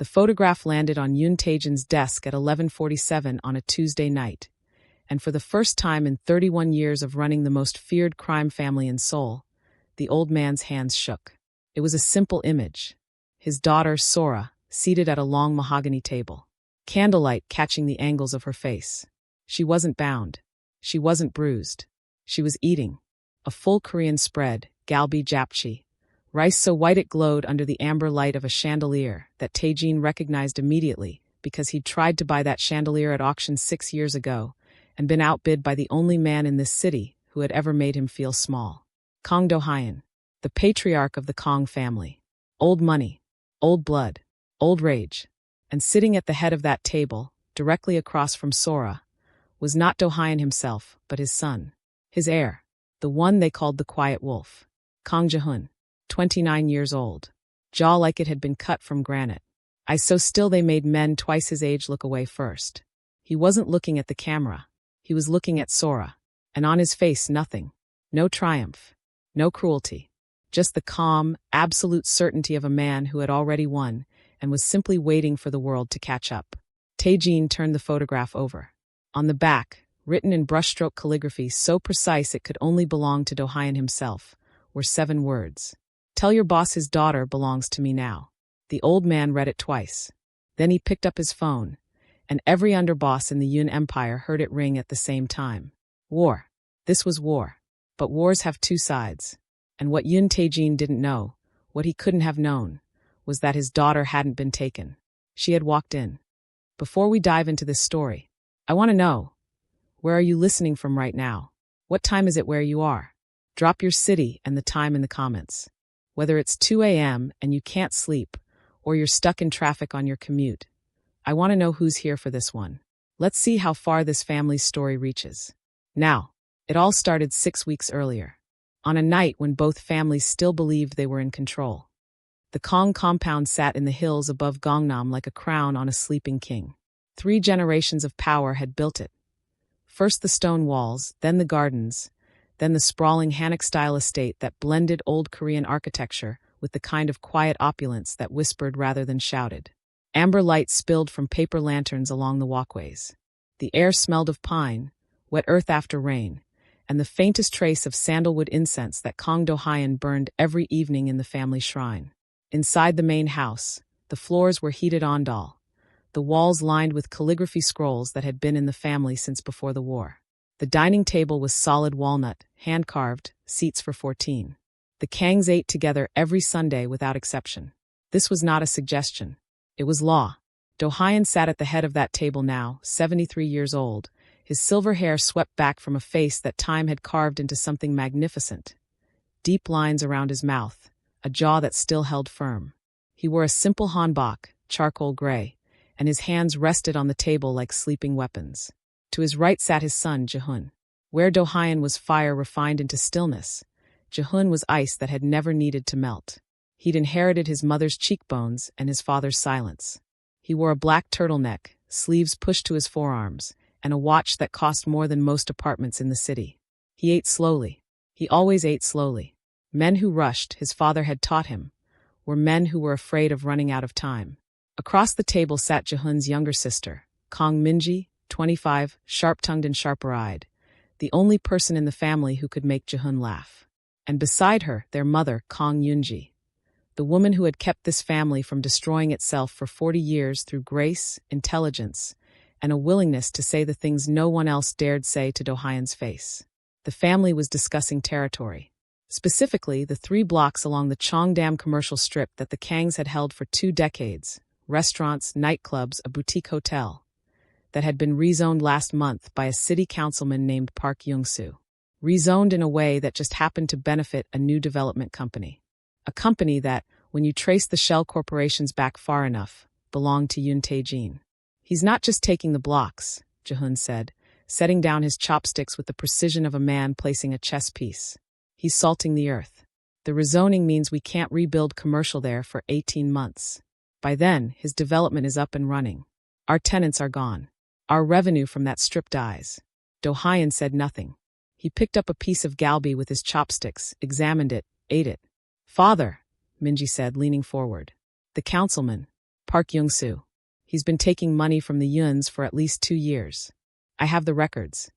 The photograph landed on Yoon Taejin's desk at 11:47 on a Tuesday night, and for the first time in 31 years of running the most feared crime family in Seoul, the old man's hands shook. It was a simple image. His daughter, Sora, seated at a long mahogany table, candlelight catching the angles of her face. She wasn't bound. She wasn't bruised. She was eating. A full Korean spread, galbi japchae, rice so white it glowed under the amber light of a chandelier that Taejin recognized immediately because he'd tried to buy that chandelier at auction 6 years ago and been outbid by the only man in this city who had ever made him feel small. Kang Jihoon, the patriarch of the Kang family. Old money, old blood, old rage. And sitting at the head of that table, directly across from Sora, was not Jihoon himself, but his son. His heir, the one they called the Quiet Wolf. Kang Jihoon, 29 years old. Jaw like it had been cut from granite. Eyes so still they made men twice his age look away first. He wasn't looking at the camera. He was looking at Sora. And on his face nothing. No triumph. No cruelty. Just the calm, absolute certainty of a man who had already won and was simply waiting for the world to catch up. Taejin turned the photograph over. On the back, written in brushstroke calligraphy so precise it could only belong to Jihoon himself, were 7 words. "Tell your boss his daughter belongs to me now." The old man read it twice. Then he picked up his phone, and every underboss in the Yoon Empire heard it ring at the same time. War. This was war. But wars have 2 sides. And what Yoon Taejin didn't know, what he couldn't have known, was that his daughter hadn't been taken. She had walked in. Before we dive into this story, I want to know, where are you listening from right now? What time is it where you are? Drop your city and the time in the comments. Whether it's 2 a.m. and you can't sleep, or you're stuck in traffic on your commute, I want to know who's here for this one. Let's see how far this family's story reaches. Now, it all started 6 weeks earlier, on a night when both families still believed they were in control. The Kang compound sat in the hills above Gangnam like a crown on a sleeping king. 3 generations of power had built it. First the stone walls, then the gardens, then the sprawling Hanok-style estate that blended old Korean architecture with the kind of quiet opulence that whispered rather than shouted. Amber light spilled from paper lanterns along the walkways. The air smelled of pine, wet earth after rain, and the faintest trace of sandalwood incense that Kang Jihoon burned every evening in the family shrine. Inside the main house, the floors were heated ondal, the walls lined with calligraphy scrolls that had been in the family since before the war. The dining table was solid walnut, hand-carved, seats for 14. The Kangs ate together every Sunday without exception. This was not a suggestion. It was law. Jihoon sat at the head of that table now, 73 years old, his silver hair swept back from a face that time had carved into something magnificent. Deep lines around his mouth, a jaw that still held firm. He wore a simple hanbok, charcoal gray, and his hands rested on the table like sleeping weapons. To his right sat his son, Jihoon. Where Jihoon was fire refined into stillness, Jihoon was ice that had never needed to melt. He'd inherited his mother's cheekbones and his father's silence. He wore a black turtleneck, sleeves pushed to his forearms, and a watch that cost more than most apartments in the city. He ate slowly. He always ate slowly. Men who rushed, his father had taught him, were men who were afraid of running out of time. Across the table sat Jihoon's younger sister, Kang Minji, 25, sharp-tongued and sharper-eyed, the only person in the family who could make Jihoon laugh. And beside her, their mother, Kang Yoonji, the woman who had kept this family from destroying itself for 40 years through grace, intelligence, and a willingness to say the things no one else dared say to Jihoon's face. The family was discussing territory. Specifically, the 3 blocks along the Cheongdam commercial strip that the Kangs had held for 2 decades, restaurants, nightclubs, a boutique hotel, that had been rezoned last month by a city councilman named Park Young-soo. Rezoned in a way that just happened to benefit a new development company. A company that, when you trace the shell corporations back far enough, belonged to Yoon Taejin. He's not just taking the blocks, Jihoon said, setting down his chopsticks with the precision of a man placing a chess piece. He's salting the earth. The rezoning means we can't rebuild commercial there for 18 months. By then, his development is up and running. Our tenants are gone. Our revenue from that strip dies. Jihoon said nothing. He picked up a piece of galbi with his chopsticks, examined it, ate it. "Father," Minji said, leaning forward. The councilman, Park Young-soo. He's been taking money from the Yuns for at least 2 years. I have the records.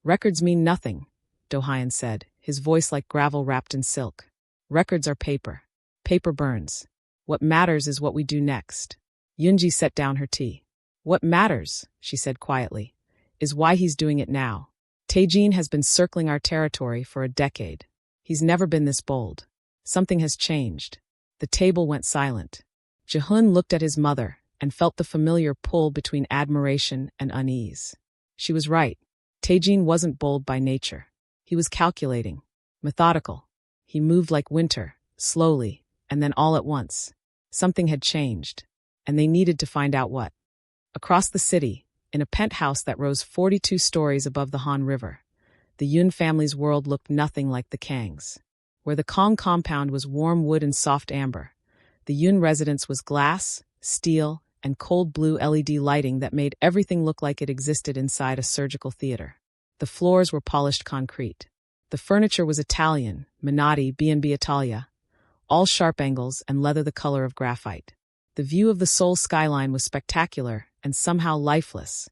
Records mean nothing, Do-hyun said, his voice like gravel wrapped in silk. Records are paper. Paper burns. What matters is what we do next. Yoonji set down her tea. What matters, she said quietly, is why he's doing it now. Taejin has been circling our territory for a decade. He's never been this bold. Something has changed. The table went silent. Jihoon looked at his mother and felt the familiar pull between admiration and unease. She was right. Taejin wasn't bold by nature. He was calculating, methodical. He moved like winter, slowly, and then all at once. Something had changed, and they needed to find out what. Across the city, in a penthouse that rose 42 stories above the Han River, the Yoon family's world looked nothing like the Kang's. Where the Kang compound was warm wood and soft amber, the Yoon residence was glass, steel, and cold blue LED lighting that made everything look like it existed inside a surgical theater. The floors were polished concrete. The furniture was Italian, Minotti B&B Italia, all sharp angles and leather the color of graphite. The view of the Seoul skyline was spectacular and somehow lifeless,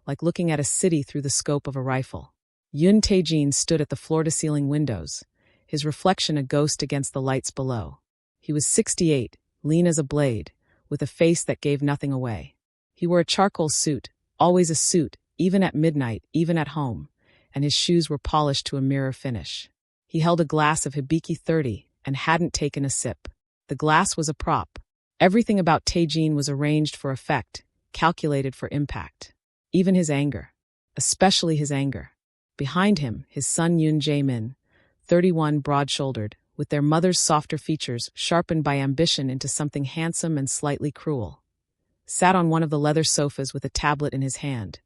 like looking at a city through the scope of a rifle. Yoon Taejin stood at the floor-to-ceiling windows, his reflection a ghost against the lights below. He was 68, lean as a blade, with a face that gave nothing away. He wore a charcoal suit, always a suit, even at midnight, even at home, and his shoes were polished to a mirror finish. He held a glass of Hibiki 30 and hadn't taken a sip. The glass was a prop. Everything about Taejin was arranged for effect, calculated for impact. Even his anger. Especially his anger. Behind him, his son Yoon Jae-min, 31, broad-shouldered, with their mother's softer features sharpened by ambition into something handsome and slightly cruel, sat on one of the leather sofas with a tablet in his hand,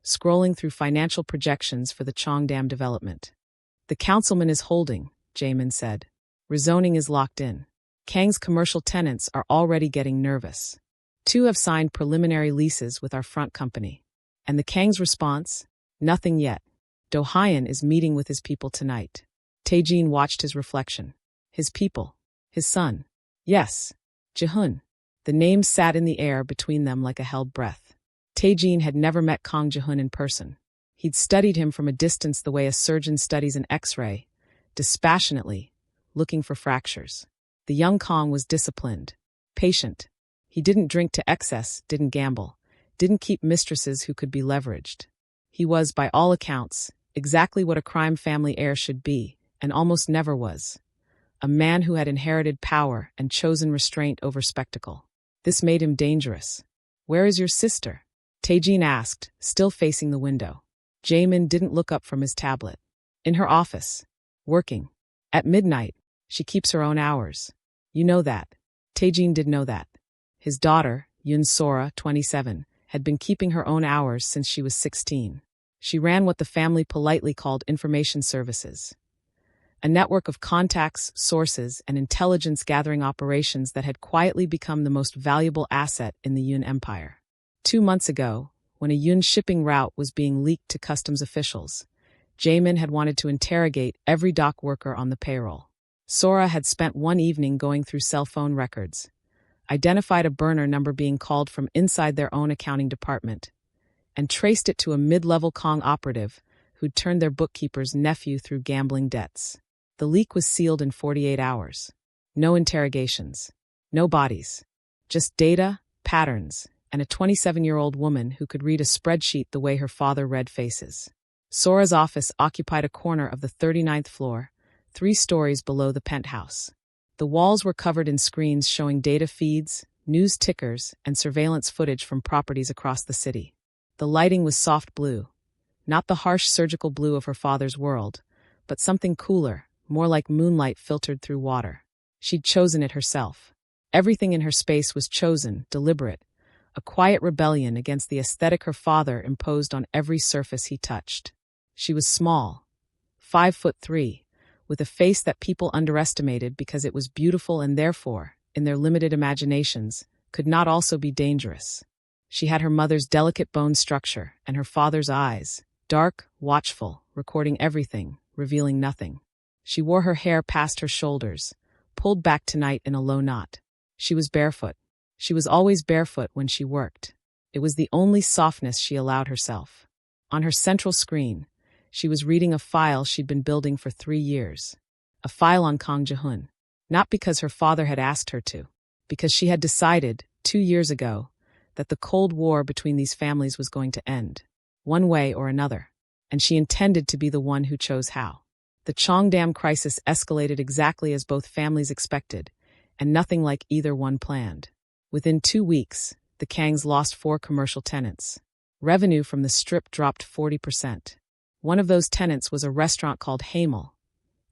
scrolling through financial projections for the Cheongdam development. The councilman is holding, Jaemin said. Rezoning is locked in. Kang's commercial tenants are already getting nervous. 2 have signed preliminary leases with our front company. And the Kang's response? Nothing yet. Do-hyun is meeting with his people tonight. Taejin watched his reflection. His people. His son. Yes. Jihoon. The name sat in the air between them like a held breath. Taejin had never met Kang Jihoon in person. He'd studied him from a distance the way a surgeon studies an X-ray, dispassionately, looking for fractures. The young Kang was disciplined, patient. He didn't drink to excess, didn't gamble, didn't keep mistresses who could be leveraged. He was, by all accounts, exactly what a crime family heir should be, and almost never was. A man who had inherited power and chosen restraint over spectacle. This made him dangerous. Where is your sister? Taejin asked, still facing the window. Jaemin didn't look up from his tablet. In her office. Working. At midnight. She keeps her own hours. You know that. Taejin did know that. His daughter, Yoon Sora, 27, had been keeping her own hours since she was 16. She ran what the family politely called information services. A network of contacts, sources, and intelligence-gathering operations that had quietly become the most valuable asset in the Yoon Empire. 2 months ago, when a Yoon shipping route was being leaked to customs officials, Jaemin had wanted to interrogate every dock worker on the payroll. Sora had spent one evening going through cell phone records, identified a burner number being called from inside their own accounting department, and traced it to a mid-level Kang operative who'd turned their bookkeeper's nephew through gambling debts. The leak was sealed in 48 hours. No interrogations. No bodies. Just data, patterns, and a 27-year-old woman who could read a spreadsheet the way her father read faces. Sora's office occupied a corner of the 39th floor, 3 stories below the penthouse. The walls were covered in screens showing data feeds, news tickers, and surveillance footage from properties across the city. The lighting was soft blue. Not the harsh surgical blue of her father's world, but something cooler, more like moonlight filtered through water. She'd chosen it herself. Everything in her space was chosen, deliberate, a quiet rebellion against the aesthetic her father imposed on every surface he touched. She was small, 5'3", with a face that people underestimated because it was beautiful and therefore, in their limited imaginations, could not also be dangerous. She had her mother's delicate bone structure and her father's eyes, dark, watchful, recording everything, revealing nothing. She wore her hair past her shoulders, pulled back tonight in a low knot. She was barefoot. She was always barefoot when she worked. It was the only softness she allowed herself. On her central screen, she was reading a file she'd been building for 3 years. A file on Kang Jihoon. Not because her father had asked her to. Because she had decided, 2 years ago, that the Cold War between these families was going to end. One way or another. And she intended to be the one who chose how. The Cheongdam crisis escalated exactly as both families expected, and nothing like either one planned. Within 2 weeks, the Kangs lost 4 commercial tenants. Revenue from the strip dropped 40%. One of those tenants was a restaurant called Hamel,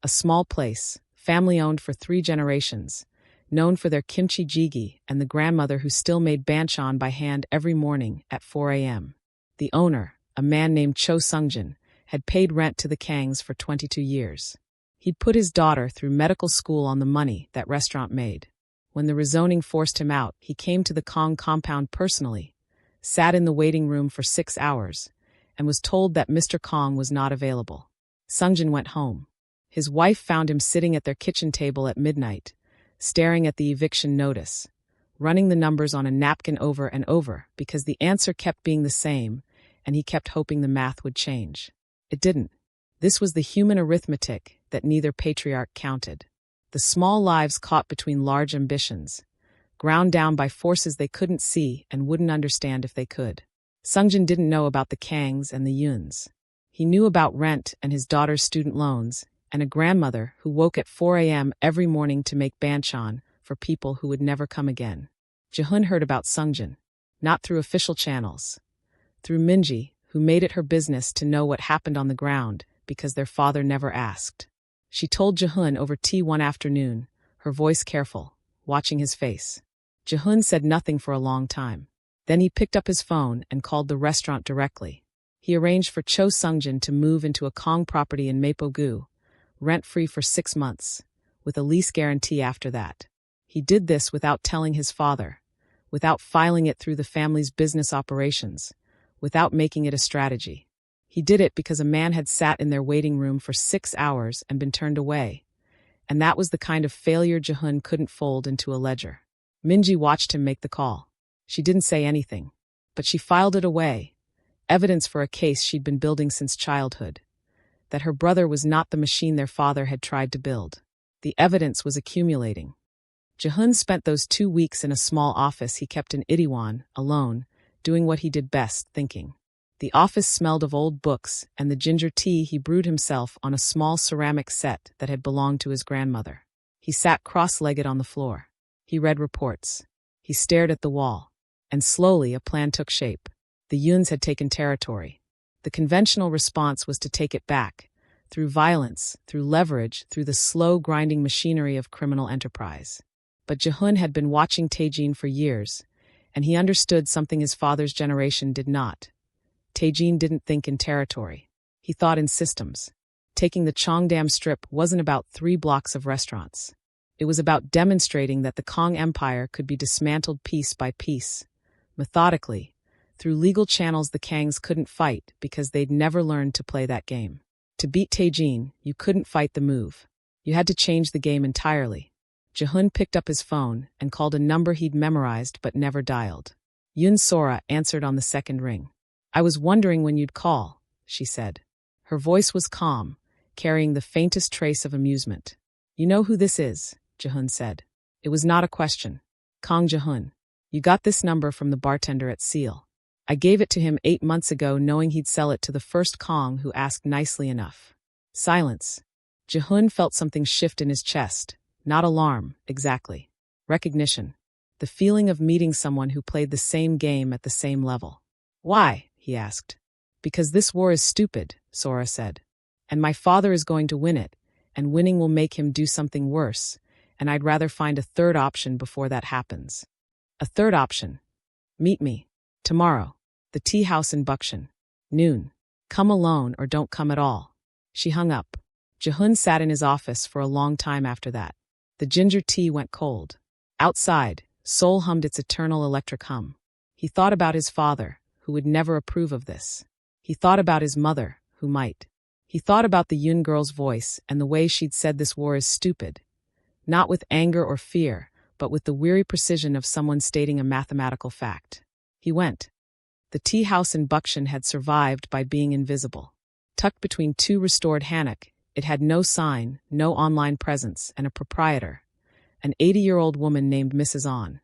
a small place, family-owned for 3 generations, known for their kimchi jjigae and the grandmother who still made banchan by hand every morning at 4 a.m. The owner, a man named Cho Sungjin, had paid rent to the Kangs for 22 years. He'd put his daughter through medical school on the money that restaurant made. When the rezoning forced him out, he came to the Kang compound personally, sat in the waiting room for 6 hours, and was told that Mr. Kang was not available. Sungjin went home. His wife found him sitting at their kitchen table at midnight, staring at the eviction notice, running the numbers on a napkin over and over because the answer kept being the same, and he kept hoping the math would change. It didn't. This was the human arithmetic that neither patriarch counted. The small lives caught between large ambitions, ground down by forces they couldn't see and wouldn't understand if they could. Sungjin didn't know about the Kangs and the Yuns. He knew about rent and his daughter's student loans, and a grandmother who woke at 4 a.m. every morning to make banchan for people who would never come again. Jihoon heard about Sungjin, not through official channels. Through Minji, who made it her business to know what happened on the ground because their father never asked. She told Jihoon over tea one afternoon, her voice careful, watching his face. Jihoon said nothing for a long time. Then he picked up his phone and called the restaurant directly. He arranged for Cho Sungjin to move into a Kang property in Mapo-gu, rent-free for 6 months, with a lease guarantee after that. He did this without telling his father, without filing it through the family's business operations, without making it a strategy. He did it because a man had sat in their waiting room for 6 hours and been turned away, and that was the kind of failure Jihoon couldn't fold into a ledger. Minji watched him make the call. She didn't say anything, but she filed it away, evidence for a case she'd been building since childhood, that her brother was not the machine their father had tried to build. The evidence was accumulating. Jihoon spent those 2 weeks in a small office he kept in Itaewon, alone, doing what he did best, thinking. The office smelled of old books and the ginger tea he brewed himself on a small ceramic set that had belonged to his grandmother. He sat cross-legged on the floor. He read reports. He stared at the wall. And slowly a plan took shape. The Yuns had taken territory. The conventional response was to take it back, through violence, through leverage, through the slow grinding machinery of criminal enterprise. But Jihoon had been watching Taejin for years, and he understood something his father's generation did not. Taejin didn't think in territory. He thought in systems. Taking the Cheongdam strip wasn't about 3 blocks of restaurants. It was about demonstrating that the Kang Empire could be dismantled piece by piece, methodically, through legal channels the Kangs couldn't fight because they'd never learned to play that game. To beat Taejin, you couldn't fight the move. You had to change the game entirely. Jihoon picked up his phone and called a number he'd memorized but never dialed. Yun Sora answered on the second ring. "I was wondering when you'd call," she said. Her voice was calm, carrying the faintest trace of amusement. "You know who this is," Jihoon said. It was not a question. "Kang Jihoon. You got this number from the bartender at Seoul. I gave it to him 8 months ago knowing he'd sell it to the first Kang who asked nicely enough." Silence. Jihoon felt something shift in his chest. Not alarm, exactly. Recognition. The feeling of meeting someone who played the same game at the same level. "Why?" he asked. "Because this war is stupid," Sora said. "And my father is going to win it, and winning will make him do something worse, and I'd rather find a third option before that happens." "A third option? Meet me. Tomorrow. The tea house in Bukshan. Noon. Come alone or don't come at all." She hung up. Jihoon sat in his office for a long time after that. The ginger tea went cold. Outside, Seoul hummed its eternal electric hum. He thought about his father, who would never approve of this. He thought about his mother, who might. He thought about the Yun girl's voice and the way she'd said this war is stupid. Not with anger or fear, but with the weary precision of someone stating a mathematical fact. He went. The tea house in Buckshin had survived by being invisible. Tucked between two restored hammock, it had no sign, no online presence, and a proprietor, an 80-year-old woman named Mrs. On,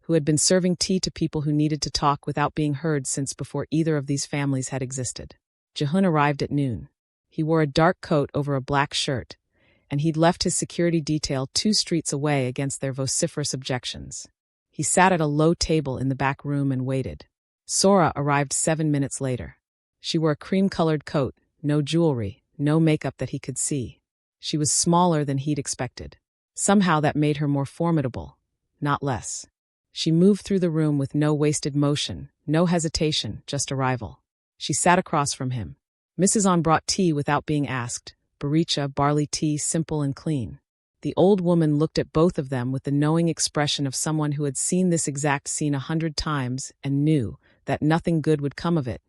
who had been serving tea to people who needed to talk without being heard since before either of these families had existed. Jihoon arrived at noon. He wore a dark coat over a black shirt, and he'd left his security detail 2 streets away against their vociferous objections. He sat at a low table in the back room and waited. Sora arrived 7 minutes later. She wore a cream-colored coat, no jewelry, no makeup that he could see. She was smaller than he'd expected. Somehow that made her more formidable, not less. She moved through the room with no wasted motion, no hesitation, just arrival. She sat across from him. Mrs. On brought tea without being asked, baricha, barley tea, simple and clean. The old woman looked at both of them with the knowing expression of someone who had seen this exact scene 100 times and knew that nothing good would come of it,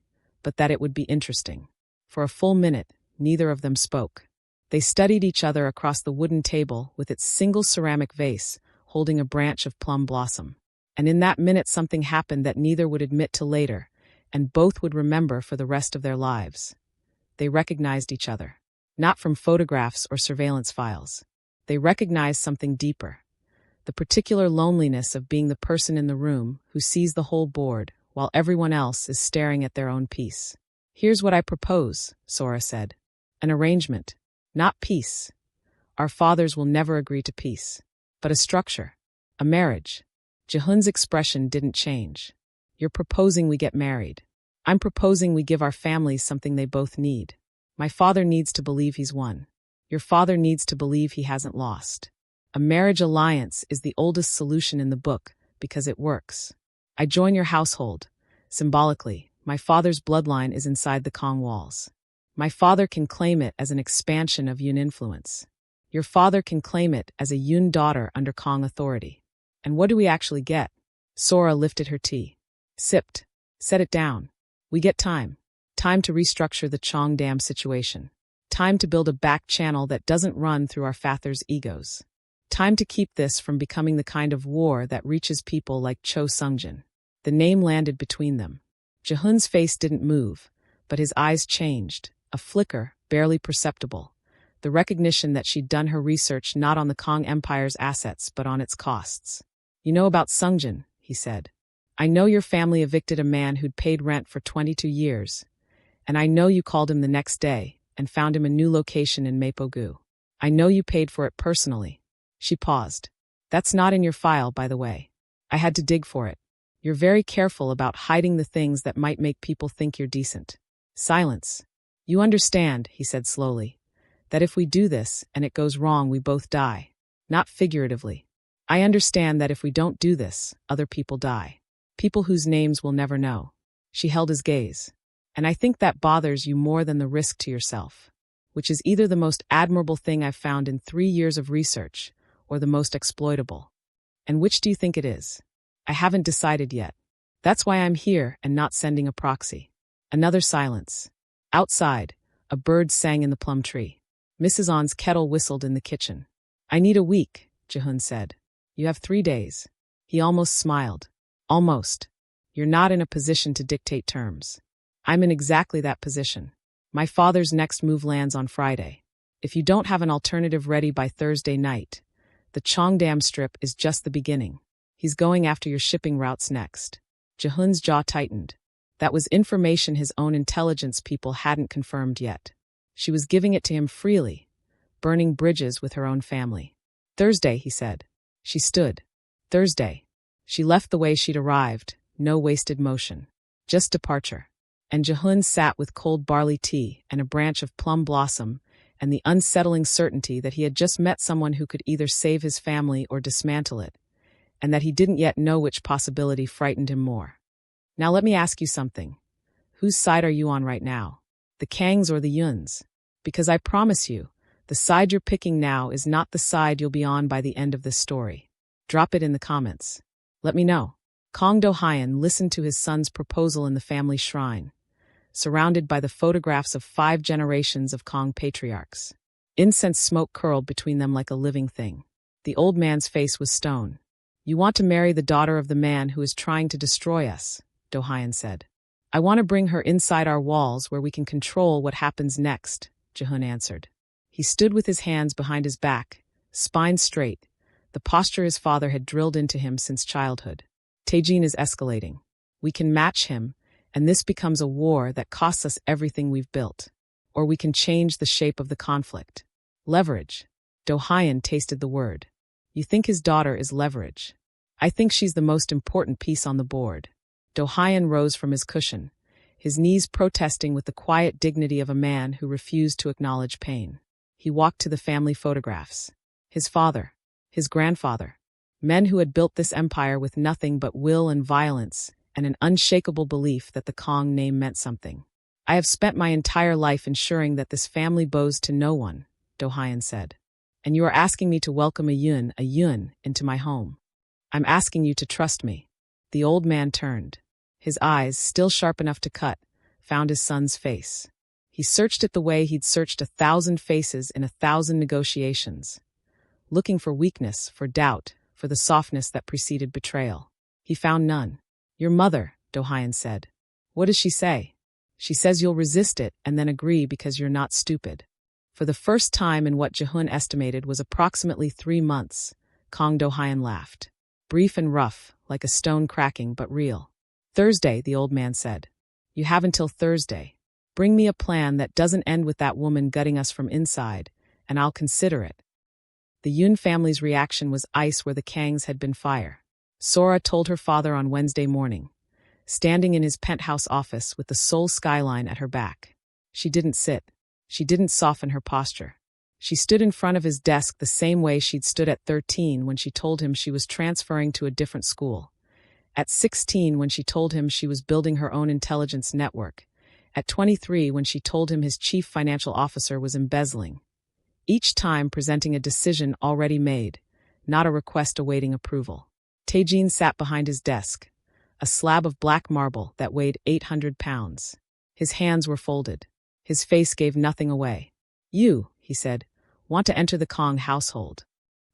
but that it would be interesting. For a full minute, neither of them spoke. They studied each other across the wooden table with its single ceramic vase holding a branch of plum blossom. And in that minute something happened that neither would admit to later, and both would remember for the rest of their lives. They recognized each other. Not from photographs or surveillance files. They recognized something deeper. The particular loneliness of being the person in the room who sees the whole board while everyone else is staring at their own piece. "Here's what I propose," Sora said. "An arrangement. Not peace. Our fathers will never agree to peace. But a structure. A marriage." Jihoon's expression didn't change. "You're proposing we get married. I'm proposing we give our families something they both need. My father needs to believe he's won. Your father needs to believe he hasn't lost. A marriage alliance is the oldest solution in the book because it works. I join your household. Symbolically, my father's bloodline is inside the Kang walls. My father can claim it as an expansion of Yun influence. Your father can claim it as a Yun daughter under Kang authority. And what do we actually get?" Sora lifted her tea. Sipped. Set it down. "We get time. Time to restructure the Cheongdam situation. Time to build a back channel that doesn't run through our fathers' egos. Time to keep this from becoming the kind of war that reaches people like Cho Sungjin." The name landed between them. Jihoon's face didn't move, but his eyes changed, a flicker, barely perceptible. The recognition that she'd done her research not on the Kang Empire's assets but on its costs. "You know about Sungjin," he said. "I know your family evicted a man who'd paid rent for 22 years. And I know you called him the next day and found him a new location in Mapogu. I know you paid for it personally." She paused. "That's not in your file, by the way. I had to dig for it. You're very careful about hiding the things that might make people think you're decent." Silence. "You understand," he said slowly, "that if we do this and it goes wrong, we both die. Not figuratively. I understand that if we don't do this, other people die. People whose names we'll never know." She held his gaze. "And I think that bothers you more than the risk to yourself, which is either the most admirable thing I've found in 3 years of research or the most exploitable. And which do you think it is? I haven't decided yet. That's why I'm here and not sending a proxy." Another silence. Outside, a bird sang in the plum tree. Mrs. On's kettle whistled in the kitchen. "I need a week," Jihoon said. "You have 3 days." He almost smiled. "Almost. You're not in a position to dictate terms. I'm in exactly that position. My father's next move lands on Friday. If you don't have an alternative ready by Thursday night, the Cheongdam strip is just the beginning. He's going after your shipping routes next." Jihoon's jaw tightened. That was information his own intelligence people hadn't confirmed yet. She was giving it to him freely, burning bridges with her own family. "Thursday," he said. She stood. "Thursday." She left the way she'd arrived, no wasted motion. Just departure. And Jihoon sat with cold barley tea and a branch of plum blossom and the unsettling certainty that he had just met someone who could either save his family or dismantle it, and that he didn't yet know which possibility frightened him more. "Now let me ask you something. Whose side are you on right now? The Kangs or the Yuns? Because I promise you, the side you're picking now is not the side you'll be on by the end of this story. Drop it in the comments. Let me know." Kang Do-hyun listened to his son's proposal in the family shrine, surrounded by the photographs of 5 generations of Kang patriarchs. Incense smoke curled between them like a living thing. The old man's face was stone. You want to marry the daughter of the man who is trying to destroy us, Do-hyun said. I want to bring her inside our walls where we can control what happens next, Jihoon answered. He stood with his hands behind his back, spine straight, the posture his father had drilled into him since childhood. Taejin is escalating. We can match him, and this becomes a war that costs us everything we've built. Or we can change the shape of the conflict. Leverage. Do-hyun tasted the word. You think his daughter is leverage. I think she's the most important piece on the board. Do-hyun rose from his cushion, his knees protesting with the quiet dignity of a man who refused to acknowledge pain. He walked to the family photographs. His father, his grandfather, men who had built this empire with nothing but will and violence and an unshakable belief that the Kang name meant something. I have spent my entire life ensuring that this family bows to no one, Do-hyun said. And you are asking me to welcome a Yun, into my home. I'm asking you to trust me. The old man turned. His eyes, still sharp enough to cut, found his son's face. He searched it the way he'd searched 1,000 faces in 1,000 negotiations, looking for weakness, for doubt, for the softness that preceded betrayal. He found none. Your mother, Do-hyun said. What does she say? She says you'll resist it and then agree because you're not stupid. For the first time in what Jihoon estimated was approximately 3 months, Kang Do-hyun laughed. Brief and rough, like a stone cracking, but real. Thursday, the old man said. You have until Thursday. Bring me a plan that doesn't end with that woman gutting us from inside, and I'll consider it. The Yun family's reaction was ice where the Kangs had been fire. Sora told her father on Wednesday morning, standing in his penthouse office with the Seoul skyline at her back. She didn't sit. She didn't soften her posture. She stood in front of his desk the same way she'd stood at 13 when she told him she was transferring to a different school. At 16 when she told him she was building her own intelligence network. At 23 when she told him his chief financial officer was embezzling. Each time presenting a decision already made, not a request awaiting approval. Taejin sat behind his desk, a slab of black marble that weighed 800 pounds. His hands were folded. His face gave nothing away. You, he said, want to enter the Kang household.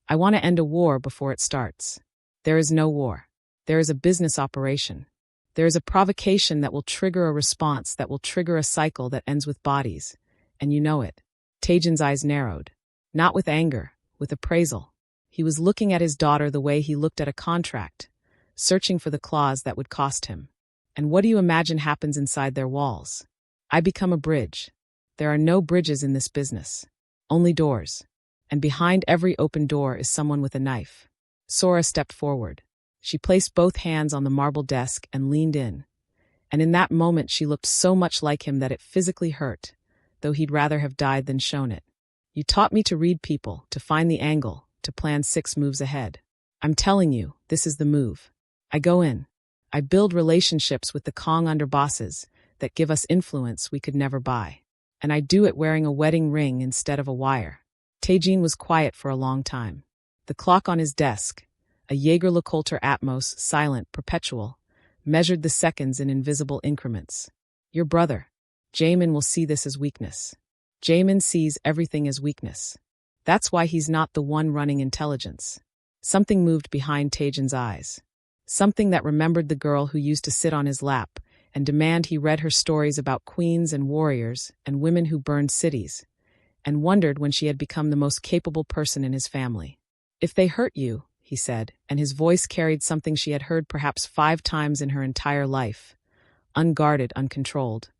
I want to end a war before it starts. There is no war. There is a business operation. There is a provocation that will trigger a response that will trigger a cycle that ends with bodies. And you know it. Taejin's eyes narrowed. Not with anger, with appraisal. He was looking at his daughter the way he looked at a contract, searching for the clause that would cost him. And what do you imagine happens inside their walls? I become a bridge. There are no bridges in this business. Only doors. And behind every open door is someone with a knife. Sora stepped forward. She placed both hands on the marble desk and leaned in. And in that moment she looked so much like him that it physically hurt, though he'd rather have died than shown it. You taught me to read people, to find the angle, to plan 6 moves ahead. I'm telling you, this is the move. I go in. I build relationships with the Kang underbosses that give us influence we could never buy. And I do it wearing a wedding ring instead of a wire. Taejin was quiet for a long time. The clock on his desk, a Jaeger-LeCoultre Atmos, silent, perpetual, measured the seconds in invisible increments. Your brother, Jaemin, will see this as weakness. Jaemin sees everything as weakness. That's why he's not the one running intelligence. Something moved behind Taejin's eyes. Something that remembered the girl who used to sit on his lap and demand he read her stories about queens and warriors and women who burned cities, and wondered when she had become the most capable person in his family. If they hurt you, he said, and his voice carried something she had heard perhaps 5 times in her entire life, unguarded, uncontrolled.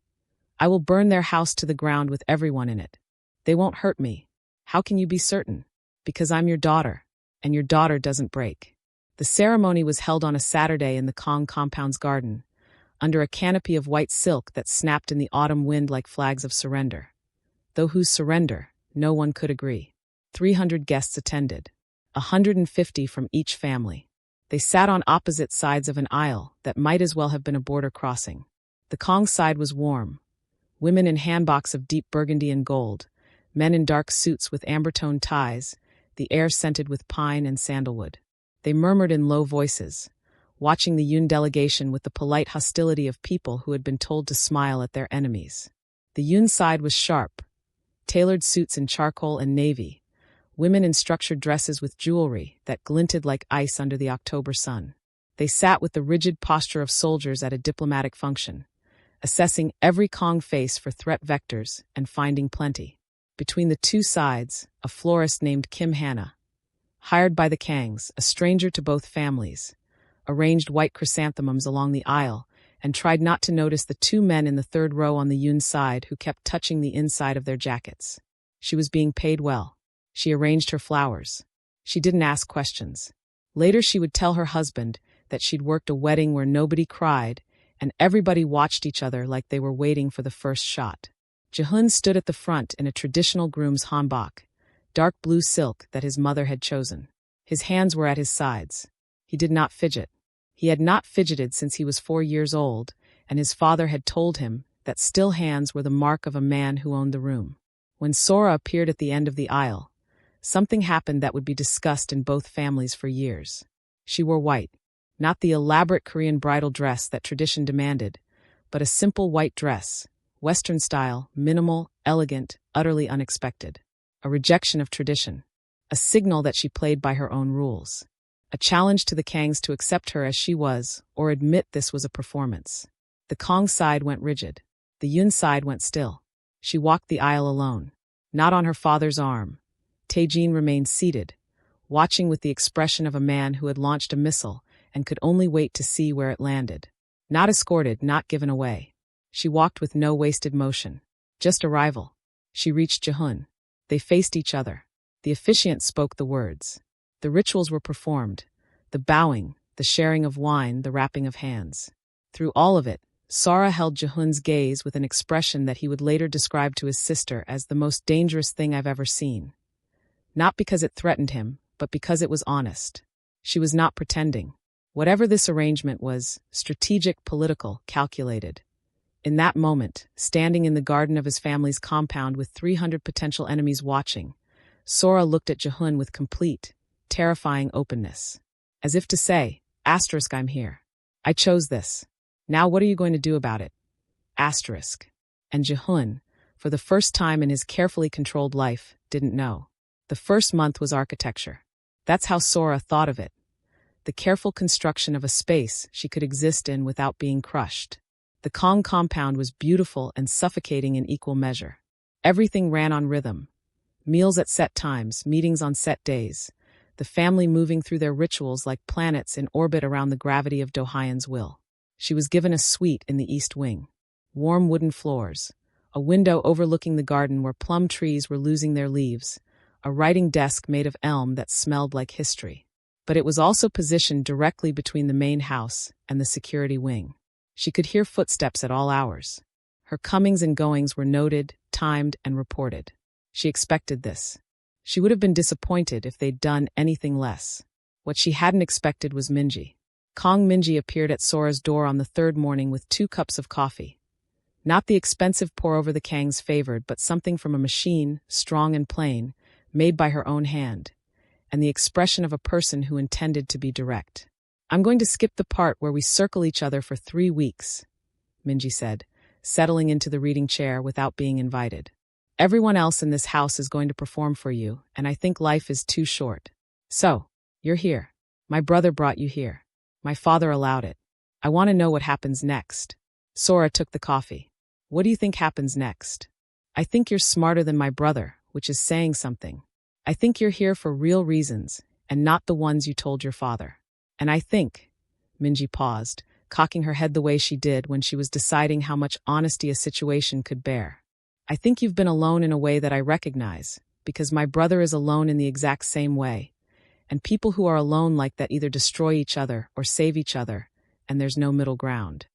I will burn their house to the ground with everyone in it. They won't hurt me. How can you be certain? Because I'm your daughter, and your daughter doesn't break. The ceremony was held on a Saturday in the Kang compound's garden, under a canopy of white silk that snapped in the autumn wind like flags of surrender. Though whose surrender, no one could agree. 300 guests attended, 150 from each family. They sat on opposite sides of an aisle that might as well have been a border crossing. The Kang side was warm. Women in hanboks of deep burgundy and gold, men in dark suits with amber-toned ties, the air scented with pine and sandalwood. They murmured in low voices, watching the Yun delegation with the polite hostility of people who had been told to smile at their enemies. The Yun side was sharp, tailored suits in charcoal and navy, women in structured dresses with jewelry that glinted like ice under the October sun. They sat with the rigid posture of soldiers at a diplomatic function, assessing every Kang face for threat vectors and finding plenty. Between the two sides, a florist named Kim Hannah, hired by the Kangs, a stranger to both families, arranged white chrysanthemums along the aisle and tried not to notice the two men in the third row on the Yoon side who kept touching the inside of their jackets. She was being paid well. She arranged her flowers. She didn't ask questions. Later she would tell her husband that she'd worked a wedding where nobody cried and everybody watched each other like they were waiting for the first shot. Jihoon stood at the front in a traditional groom's hanbok, dark blue silk that his mother had chosen. His hands were at his sides. He did not fidget. He had not fidgeted since he was 4 years old, and his father had told him that still hands were the mark of a man who owned the room. When Sora appeared at the end of the aisle, something happened that would be discussed in both families for years. She wore white, not the elaborate Korean bridal dress that tradition demanded, but a simple white dress, Western style, minimal, elegant, utterly unexpected. A rejection of tradition. A signal that she played by her own rules. A challenge to the Kangs to accept her as she was, or admit this was a performance. The Kang side went rigid. The Yoon side went still. She walked the aisle alone, not on her father's arm. Taejin remained seated, watching with the expression of a man who had launched a missile and could only wait to see where it landed. Not escorted, not given away. She walked with no wasted motion. Just arrival. She reached Jihoon. They faced each other. The officiant spoke the words. The rituals were performed. The bowing, the sharing of wine, the wrapping of hands. Through all of it, Sora held Jihoon's gaze with an expression that he would later describe to his sister as the most dangerous thing I've ever seen. Not because it threatened him, but because it was honest. She was not pretending. Whatever this arrangement was, strategic, political, calculated. In that moment, standing in the garden of his family's compound with 300 potential enemies watching, Sora looked at Jihoon with complete, terrifying openness. As if to say, asterisk, I'm here. I chose this. Now what are you going to do about it? Asterisk. And Jihoon, for the first time in his carefully controlled life, didn't know. The first month was architecture. That's how Sora thought of it. The careful construction of a space she could exist in without being crushed. The Kang compound was beautiful and suffocating in equal measure. Everything ran on rhythm. Meals at set times, meetings on set days. The family moving through their rituals like planets in orbit around the gravity of Do-hyun's will. She was given a suite in the east wing. Warm wooden floors. A window overlooking the garden where plum trees were losing their leaves. A writing desk made of elm that smelled like history. But it was also positioned directly between the main house and the security wing. She could hear footsteps at all hours. Her comings and goings were noted, timed, and reported. She expected this. She would have been disappointed if they'd done anything less. What she hadn't expected was Minji. Kang Minji appeared at Sora's door on the third morning with 2 cups of coffee. Not the expensive pour-over the Kangs favored, but something from a machine, strong and plain, made by her own hand, and the expression of a person who intended to be direct. I'm going to skip the part where we circle each other for 3 weeks, Minji said, settling into the reading chair without being invited. Everyone else in this house is going to perform for you, and I think life is too short. So, you're here. My brother brought you here. My father allowed it. I want to know what happens next. Sora took the coffee. What do you think happens next? I think you're smarter than my brother, which is saying something. I think you're here for real reasons, and not the ones you told your father. And I think, Minji paused, cocking her head the way she did when she was deciding how much honesty a situation could bear. I think you've been alone in a way that I recognize, because my brother is alone in the exact same way. And people who are alone like that either destroy each other or save each other, and there's no middle ground.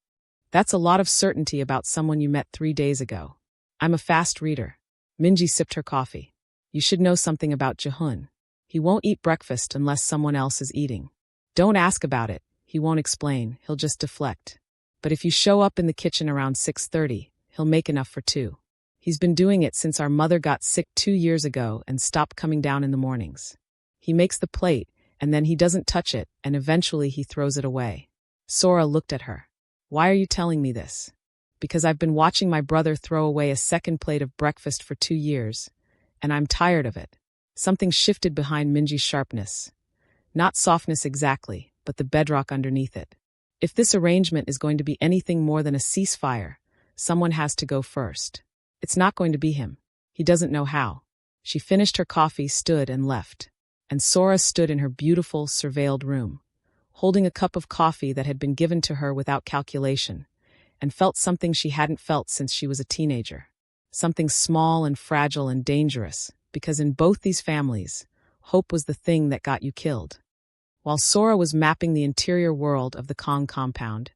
That's a lot of certainty about someone you met 3 days ago. I'm a fast reader. Minji sipped her coffee. You should know something about Jihoon. He won't eat breakfast unless someone else is eating. Don't ask about it. He won't explain. He'll just deflect. But if you show up in the kitchen around 6:30, he'll make enough for 2. He's been doing it since our mother got sick 2 years ago and stopped coming down in the mornings. He makes the plate, and then he doesn't touch it, and eventually he throws it away. Sora looked at her. Why are you telling me this? Because I've been watching my brother throw away a second plate of breakfast for 2 years, and I'm tired of it. Something shifted behind Minji's sharpness. Not softness exactly, but the bedrock underneath it. If this arrangement is going to be anything more than a ceasefire, someone has to go first. It's not going to be him. He doesn't know how. She finished her coffee, stood, and left. And Sora stood in her beautiful, surveilled room, holding a cup of coffee that had been given to her without calculation, and felt something she hadn't felt since she was a teenager. Something small and fragile and dangerous, because in both these families, hope was the thing that got you killed. While Sora was mapping the interior world of the Kang compound,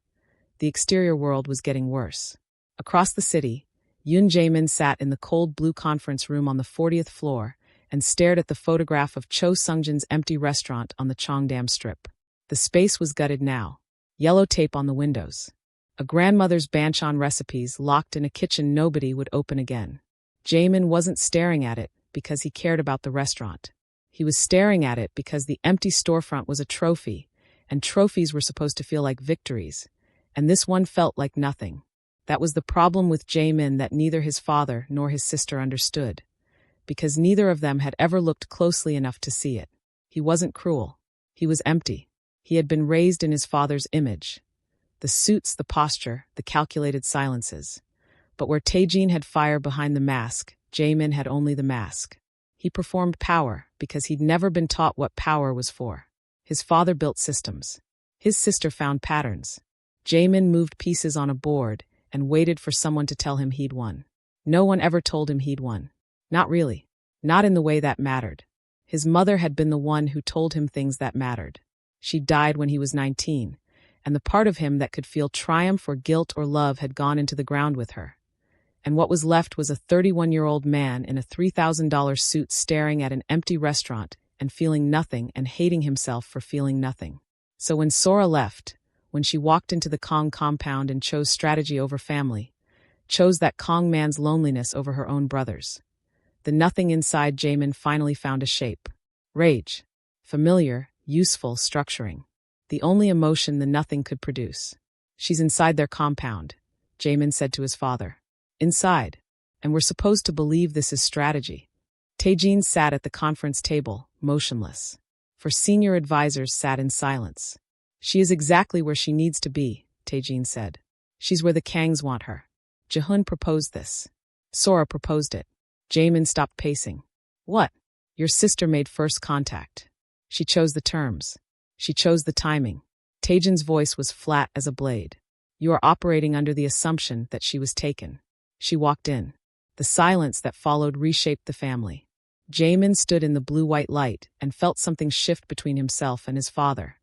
the exterior world was getting worse. Across the city, Yoon Jae-min sat in the cold blue conference room on the 40th floor and stared at the photograph of Cho Sung-jin's empty restaurant on the Cheongdam Strip. The space was gutted now. Yellow tape on the windows. A grandmother's banchan recipes locked in a kitchen nobody would open again. Jae-min wasn't staring at it because he cared about the restaurant. He was staring at it because the empty storefront was a trophy, and trophies were supposed to feel like victories, and this one felt like nothing. That was the problem with Jae-min that neither his father nor his sister understood, because neither of them had ever looked closely enough to see it. He wasn't cruel. He was empty. He had been raised in his father's image. The suits, the posture, the calculated silences. But where Taejin had fire behind the mask, Jae-min had only the mask. He performed power because he'd never been taught what power was for. His father built systems. His sister found patterns. Jae-min moved pieces on a board and waited for someone to tell him he'd won. No one ever told him he'd won. Not really. Not in the way that mattered. His mother had been the one who told him things that mattered. She died when he was 19, and the part of him that could feel triumph or guilt or love had gone into the ground with her. And what was left was a 31-year-old man in a $3,000 suit staring at an empty restaurant and feeling nothing and hating himself for feeling nothing. So when Sora left, when she walked into the Kang compound and chose strategy over family, chose that Kang man's loneliness over her own brother's, the nothing inside Jae-min finally found a shape. Rage. Familiar, useful, structuring. The only emotion the nothing could produce. She's inside their compound, Jae-min said to his father. Inside. And we're supposed to believe this is strategy. Taejin sat at the conference table, motionless. For senior advisors sat in silence. She is exactly where she needs to be, Taejin said. She's where the Kangs want her. Jihoon proposed this. Sora proposed it. Jae-min stopped pacing. What? Your sister made first contact. She chose the terms. She chose the timing. Taejin's voice was flat as a blade. You are operating under the assumption that she was taken. She walked in. The silence that followed reshaped the family. Jae-min stood in the blue-white light and felt something shift between himself and his father.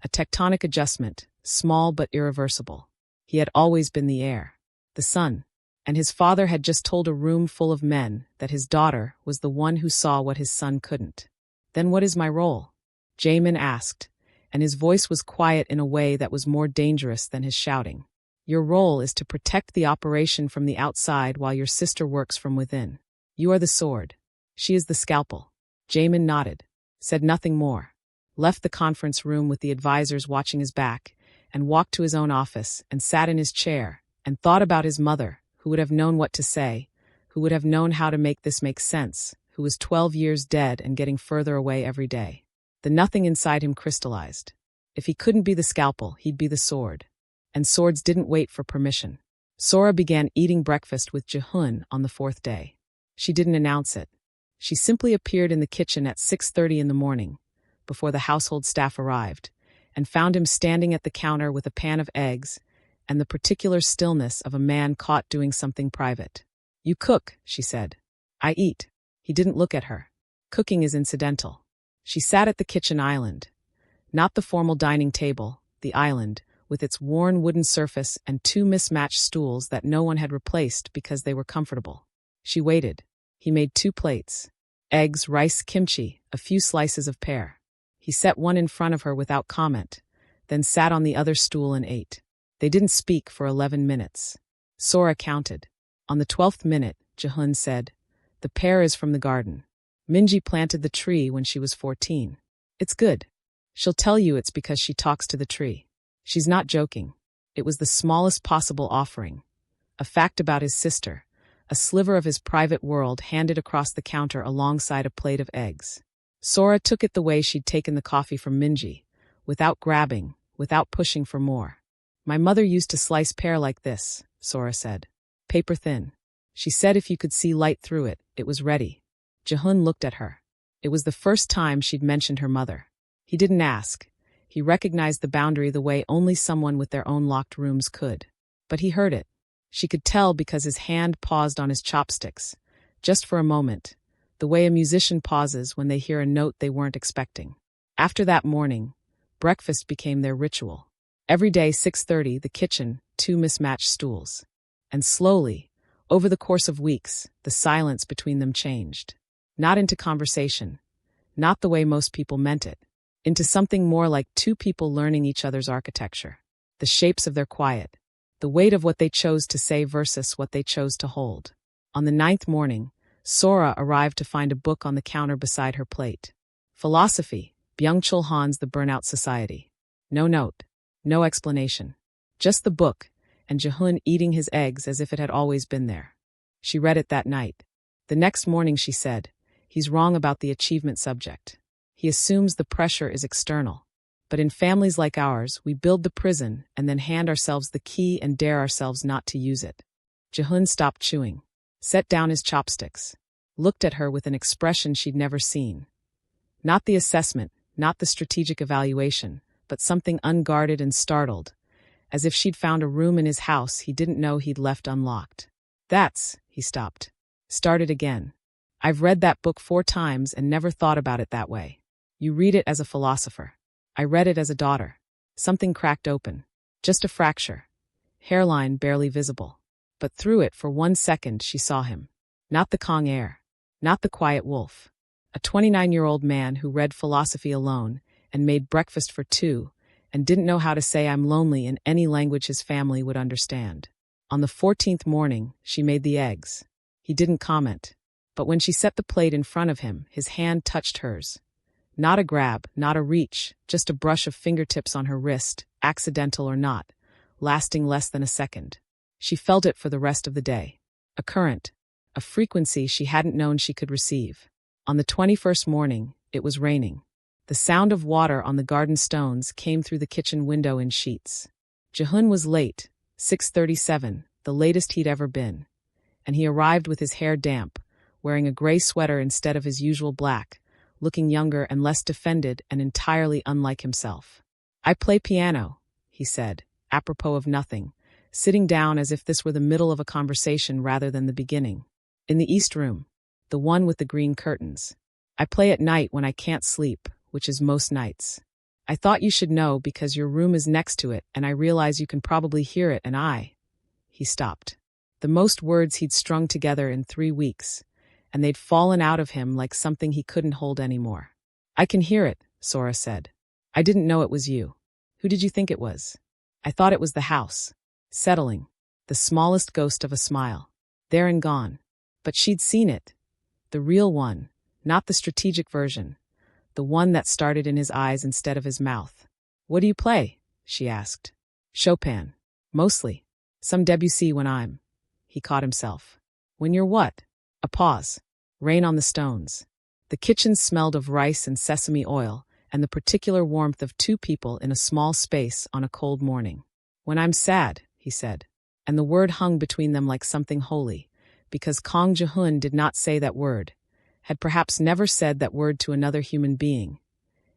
A tectonic adjustment, small but irreversible. He had always been the heir, the son, and his father had just told a room full of men that his daughter was the one who saw what his son couldn't. Then what is my role? Jae-min asked, and his voice was quiet in a way that was more dangerous than his shouting. Your role is to protect the operation from the outside while your sister works from within. You are the sword. She is the scalpel. Jae-min nodded, said nothing more, left the conference room with the advisors watching his back, and walked to his own office and sat in his chair and thought about his mother, who would have known what to say, who would have known how to make this make sense, who was 12 years dead and getting further away every day. The nothing inside him crystallized. If he couldn't be the scalpel, he'd be the sword. And swords didn't wait for permission. Sora began eating breakfast with Jihoon on the 4th day. She didn't announce it. She simply appeared in the kitchen at 6:30 in the morning, before the household staff arrived, and found him standing at the counter with a pan of eggs and the particular stillness of a man caught doing something private. You cook, she said. I eat. He didn't look at her. Cooking is incidental. She sat at the kitchen island. Not the formal dining table, the island, with its worn wooden surface and 2 mismatched stools that no one had replaced because they were comfortable. She waited. He made 2 plates. Eggs, rice, kimchi, a few slices of pear. He set one in front of her without comment, then sat on the other stool and ate. They didn't speak for 11 minutes. Sora counted. On the 12th minute, Jihoon said, The pear is from the garden. Minji planted the tree when she was 14. It's good. She'll tell you it's because she talks to the tree. She's not joking. It was the smallest possible offering. A fact about his sister, a sliver of his private world handed across the counter alongside a plate of eggs. Sora took it the way she'd taken the coffee from Minji, without grabbing, without pushing for more. My mother used to slice pear like this, Sora said. Paper thin. She said if you could see light through it, it was ready. Jihoon looked at her. It was the first time she'd mentioned her mother. He didn't ask. He recognized the boundary the way only someone with their own locked rooms could. But he heard it. She could tell because his hand paused on his chopsticks, just for a moment, the way a musician pauses when they hear a note they weren't expecting. After that morning, breakfast became their ritual. Every day, 6:30, the kitchen, 2 mismatched stools. And slowly, over the course of weeks, the silence between them changed. Not into conversation, not the way most people meant it, into something more like 2 people learning each other's architecture, the shapes of their quiet, the weight of what they chose to say versus what they chose to hold. On the 9th morning, Sora arrived to find a book on the counter beside her plate. Philosophy, Byung-Chul Han's The Burnout Society. No note, no explanation. Just the book, and Jihoon eating his eggs as if it had always been there. She read it that night. The next morning she said, he's wrong about the achievement subject. He assumes the pressure is external. But in families like ours, we build the prison and then hand ourselves the key and dare ourselves not to use it. Jihoon stopped chewing, set down his chopsticks, looked at her with an expression she'd never seen. Not the assessment, not the strategic evaluation, but something unguarded and startled, as if she'd found a room in his house he didn't know he'd left unlocked. He stopped. Started again. I've read that book 4 times and never thought about it that way. You read it as a philosopher. I read it as a daughter. Something cracked open. Just a fracture. Hairline barely visible. But through it for 1 second she saw him. Not the Kang heir. Not the quiet wolf. A 29-year-old man who read philosophy alone and made breakfast for 2 and didn't know how to say I'm lonely in any language his family would understand. On the 14th morning, she made the eggs. He didn't comment. But when she set the plate in front of him, his hand touched hers. Not a grab, not a reach, just a brush of fingertips on her wrist, accidental or not, lasting less than a second. She felt it for the rest of the day. A current, a frequency she hadn't known she could receive. On the 21st morning, it was raining. The sound of water on the garden stones came through the kitchen window in sheets. Jihoon was late, 6:37, the latest he'd ever been. And he arrived with his hair damp, wearing a gray sweater instead of his usual black, looking younger and less defended and entirely unlike himself. I play piano, he said, apropos of nothing, sitting down as if this were the middle of a conversation rather than the beginning. In the East Room, the one with the green curtains. I play at night when I can't sleep, which is most nights. I thought you should know because your room is next to it and I realize you can probably hear it and He stopped. The most words he'd strung together in 3 weeks, and they'd fallen out of him like something he couldn't hold anymore. I can hear it, Sora said. I didn't know it was you. Who did you think it was? I thought it was the house. Settling. The smallest ghost of a smile. There and gone. But she'd seen it. The real one, not the strategic version. The one that started in his eyes instead of his mouth. What do you play? She asked. Chopin. Mostly. Some Debussy when I'm. He caught himself. When you're what? A pause. Rain on the stones. The kitchen smelled of rice and sesame oil, and the particular warmth of 2 people in a small space on a cold morning. When I'm sad, he said. And the word hung between them like something holy, because Kang Jihoon did not say that word, had perhaps never said that word to another human being,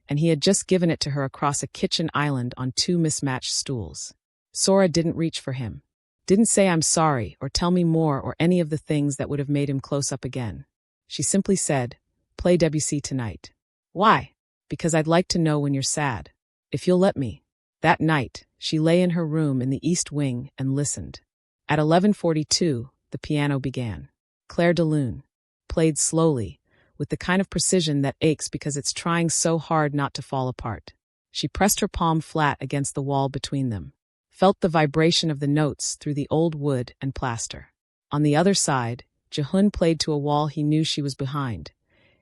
and he had just given it to her across a kitchen island on 2 mismatched stools. Sora didn't reach for him. Didn't say I'm sorry or tell me more or any of the things that would have made him close up again. She simply said, play Debussy tonight. Why? Because I'd like to know when you're sad. If you'll let me. That night, she lay in her room in the East Wing and listened. At 11:42, the piano began. Clair de Lune. Played slowly, with the kind of precision that aches because it's trying so hard not to fall apart. She pressed her palm flat against the wall between them. Felt the vibration of the notes through the old wood and plaster. On the other side, Jihoon played to a wall he knew she was behind,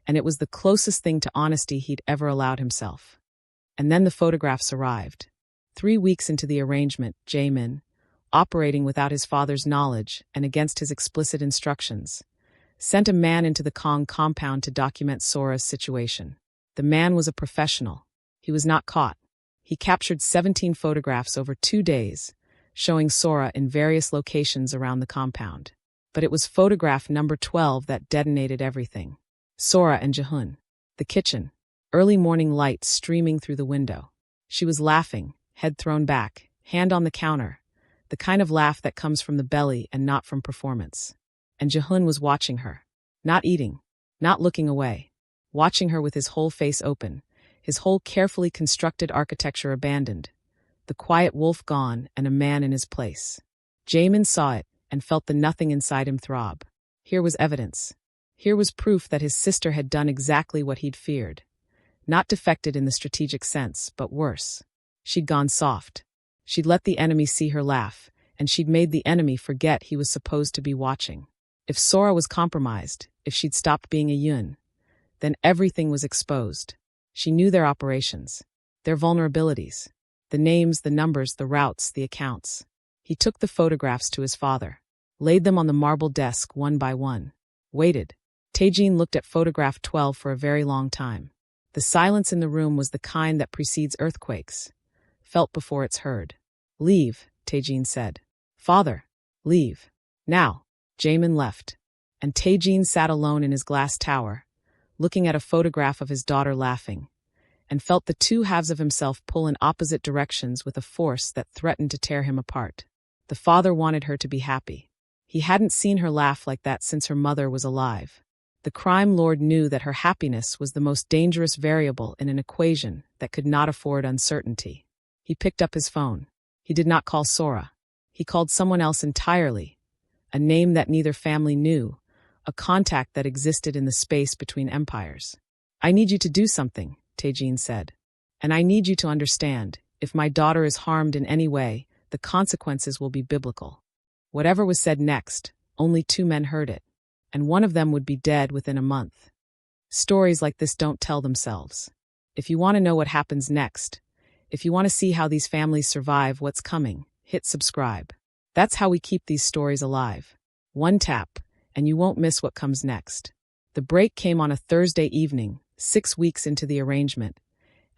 and it was the closest thing to honesty he'd ever allowed himself. And then the photographs arrived. 3 weeks into the arrangement, Jaemin, operating without his father's knowledge and against his explicit instructions, sent a man into the Kang compound to document Sora's situation. The man was a professional. He was not caught. He captured 17 photographs over 2 days, showing Sora in various locations around the compound. But it was photograph number 12 that detonated everything. Sora and Jihoon. The kitchen. Early morning light streaming through the window. She was laughing, head thrown back, hand on the counter, the kind of laugh that comes from the belly and not from performance. And Jihoon was watching her. Not eating, not looking away. Watching her with his whole face open, his whole carefully constructed architecture abandoned, the quiet wolf gone and a man in his place. Jaemin saw it and felt the nothing inside him throb. Here was evidence. Here was proof that his sister had done exactly what he'd feared. Not defected in the strategic sense, but worse. She'd gone soft. She'd let the enemy see her laugh, and she'd made the enemy forget he was supposed to be watching. If Sora was compromised, if she'd stopped being a Yun, then everything was exposed. She knew their operations, their vulnerabilities, the names, the numbers, the routes, the accounts. He took the photographs to his father, laid them on the marble desk one by one, waited. Taejin looked at photograph 12 for a very long time. The silence in the room was the kind that precedes earthquakes, felt before it's heard. "Leave," Taejin said. "Father, leave. Now." Jaemin left, and Taejin sat alone in his glass tower, looking at a photograph of his daughter laughing, and felt the two halves of himself pull in opposite directions with a force that threatened to tear him apart. The father wanted her to be happy. He hadn't seen her laugh like that since her mother was alive. The crime lord knew that her happiness was the most dangerous variable in an equation that could not afford uncertainty. He picked up his phone. He did not call Sora. He called someone else entirely, a name that neither family knew, a contact that existed in the space between empires. "I need you to do something," Taejin said. "And I need you to understand, if my daughter is harmed in any way, the consequences will be biblical." Whatever was said next, only 2 men heard it, and one of them would be dead within a month. Stories like this don't tell themselves. If you want to know what happens next, if you want to see how these families survive what's coming, hit subscribe. That's how we keep these stories alive. One tap, and you won't miss what comes next. The break came on a Thursday evening, 6 weeks into the arrangement,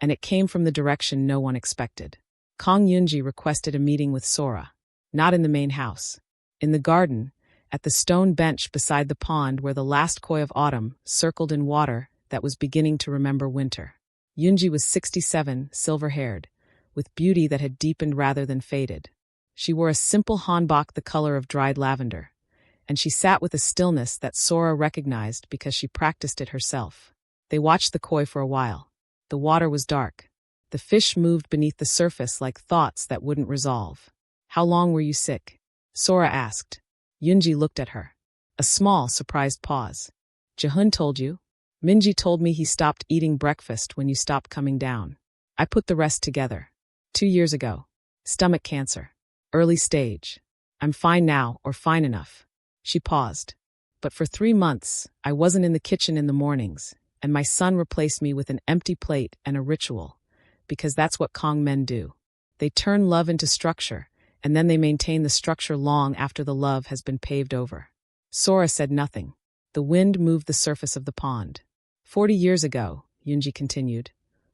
and it came from the direction no one expected. Kang Jihoon requested a meeting with Sora, not in the main house. In the garden, at the stone bench beside the pond where the last koi of autumn circled in water that was beginning to remember winter. Yoonji was 67, silver-haired, with beauty that had deepened rather than faded. She wore a simple hanbok the color of dried lavender, and she sat with a stillness that Sora recognized because she practiced it herself. They watched the koi for a while. The water was dark. The fish moved beneath the surface like thoughts that wouldn't resolve. "How long were you sick?" Sora asked. Yoonji looked at her. A small, surprised pause. "Jihoon told you?" "Minji told me he stopped eating breakfast when you stopped coming down. I put the rest together. 2 years ago. Stomach cancer. Early stage. I'm fine now, or fine enough." She paused. "But for 3 months, I wasn't in the kitchen in the mornings, and my son replaced me with an empty plate and a ritual, because that's what Kang men do. They turn love into structure, and then they maintain the structure long after the love has been paved over." Sora said nothing. The wind moved the surface of the pond. 40 years ago, Yoonji continued,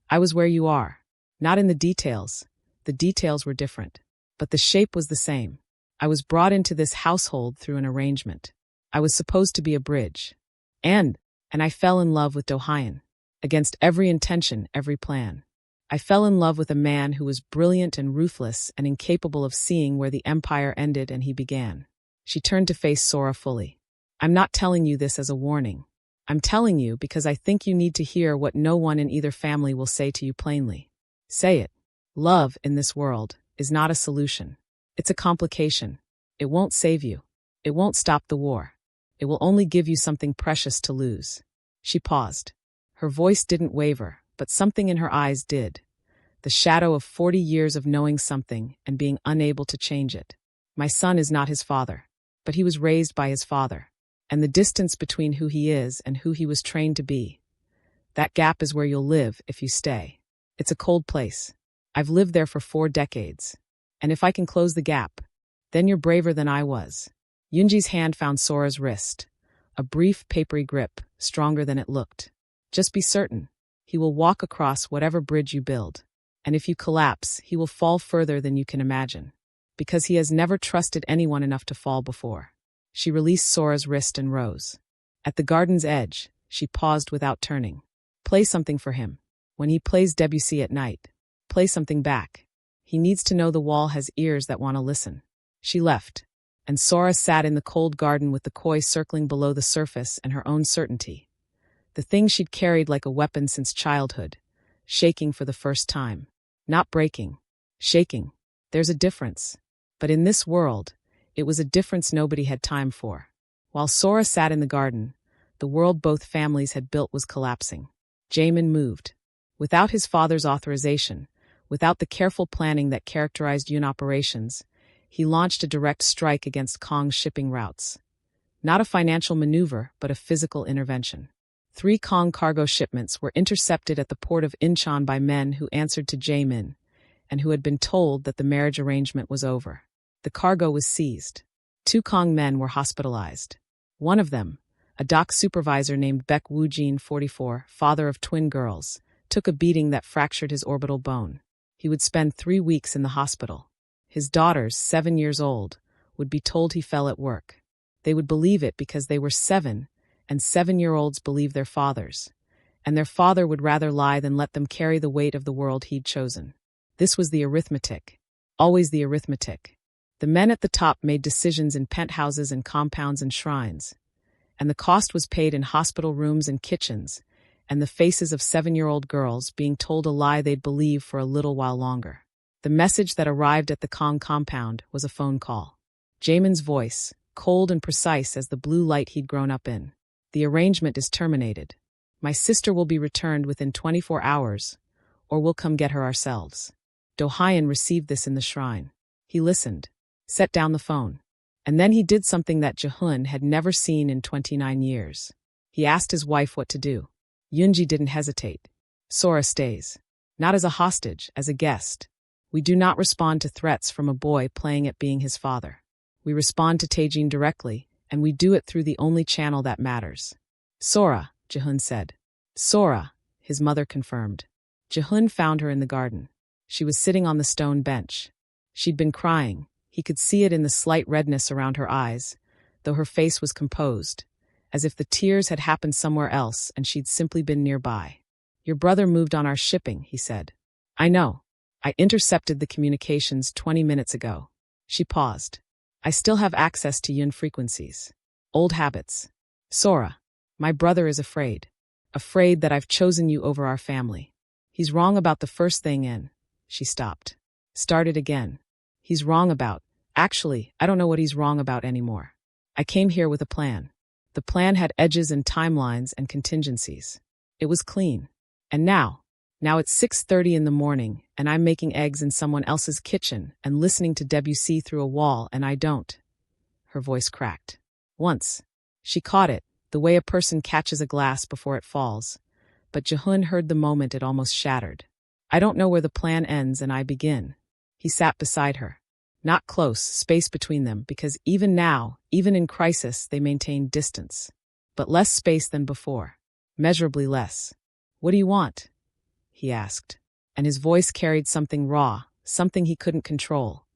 "I was where you are. Not in the details. The details were different. But the shape was the same. I was brought into this household through an arrangement. I was supposed to be a bridge. And I fell in love with Do-hyun. Against every intention, every plan. I fell in love with a man who was brilliant and ruthless and incapable of seeing where the empire ended and he began." She turned to face Sora fully. "I'm not telling you this as a warning. I'm telling you because I think you need to hear what no one in either family will say to you plainly. Say it. Love, in this world, is not a solution. It's a complication. It won't save you. It won't stop the war. It will only give you something precious to lose." She paused. Her voice didn't waver, but something in her eyes did. The shadow of 40 years of knowing something and being unable to change it. "My son is not his father, but he was raised by his father. And the distance between who he is and who he was trained to be, that gap is where you'll live if you stay. It's a cold place. I've lived there for 4 decades. And if I can close the gap, Then you're braver than I was. Yoonji's hand found Sora's wrist. A brief, papery grip, stronger than it looked. Just be certain. He will walk across whatever bridge you build. And if you collapse, he will fall further than you can imagine. Because he has never trusted anyone enough to fall before. She released Sora's wrist and rose. At the garden's edge, she paused without turning. Play something for him. When he plays Debussy at night, play something back. He needs to know the wall has ears that want to listen. She left, and Sora sat in the cold garden with the koi circling below the surface and her own certainty. The thing she'd carried like a weapon since childhood, shaking for the first time. Not breaking, shaking. There's a difference. But in this world, it was a difference nobody had time for. While Sora sat in the garden, the world both families had built was collapsing. Jaemin moved. Without his father's authorization, without the careful planning that characterized Yoon operations, he launched a direct strike against Kang's shipping routes. Not a financial maneuver, but a physical intervention. 3 Kang cargo shipments were intercepted at the port of Incheon by men who answered to Jaemin, and who had been told that the marriage arrangement was over. The cargo was seized. 2 Kang men were hospitalized. One of them, a dock supervisor named Baek Woojin, 44, father of twin girls, took a beating that fractured his orbital bone. He would spend 3 weeks in the hospital. His daughters, 7 years old, would be told he fell at work. They would believe it because they were 7, and 7-year-olds believe their fathers. And their father would rather lie than let them carry the weight of the world he'd chosen. This was the arithmetic. Always the arithmetic. The men at the top made decisions in penthouses and compounds and shrines. And the cost was paid in hospital rooms and kitchens, and the faces of 7-year-old girls being told a lie they'd believe for a little while longer. The message that arrived at the Kang compound was a phone call. Jaemin's voice, cold and precise as the blue light he'd grown up in. The arrangement is terminated. My sister will be returned within 24 hours, or we'll come get her ourselves. Do-hyun received this in the shrine. He listened, set down the phone. And then he did something that Jihoon had never seen in 29 years. He asked his wife what to do. Yoonji didn't hesitate. Sora stays. Not as a hostage, as a guest. We do not respond to threats from a boy playing at being his father. We respond to Taejin directly, and we do it through the only channel that matters. Sora, Jihoon said. Sora, his mother confirmed. Jihoon found her in the garden. She was sitting on the stone bench. She'd been crying. He could see it in the slight redness around her eyes, though her face was composed, as if the tears had happened somewhere else and she'd simply been nearby. Your brother moved on our shipping, he said. I know. I intercepted the communications 20 minutes ago. She paused. I still have access to Yoon frequencies. Old habits. Sora, my brother is afraid. Afraid that I've chosen you over our family. He's wrong about the first thing and... She stopped. Started again. He's wrong about... Actually, I don't know what he's wrong about anymore. I came here with a plan. The plan had edges and timelines and contingencies. It was clean. And now it's 6:30 in the morning, and I'm making eggs in someone else's kitchen and listening to Debussy through a wall, and I don't. Her voice cracked. Once. She caught it, the way a person catches a glass before it falls. But Jihoon heard the moment it almost shattered. I don't know where the plan ends and I begin. He sat beside her. Not close, space between them, because even now, even in crisis, they maintained distance. But less space than before. Measurably less. What do you want? He asked. And his voice carried something raw, something he couldn't control.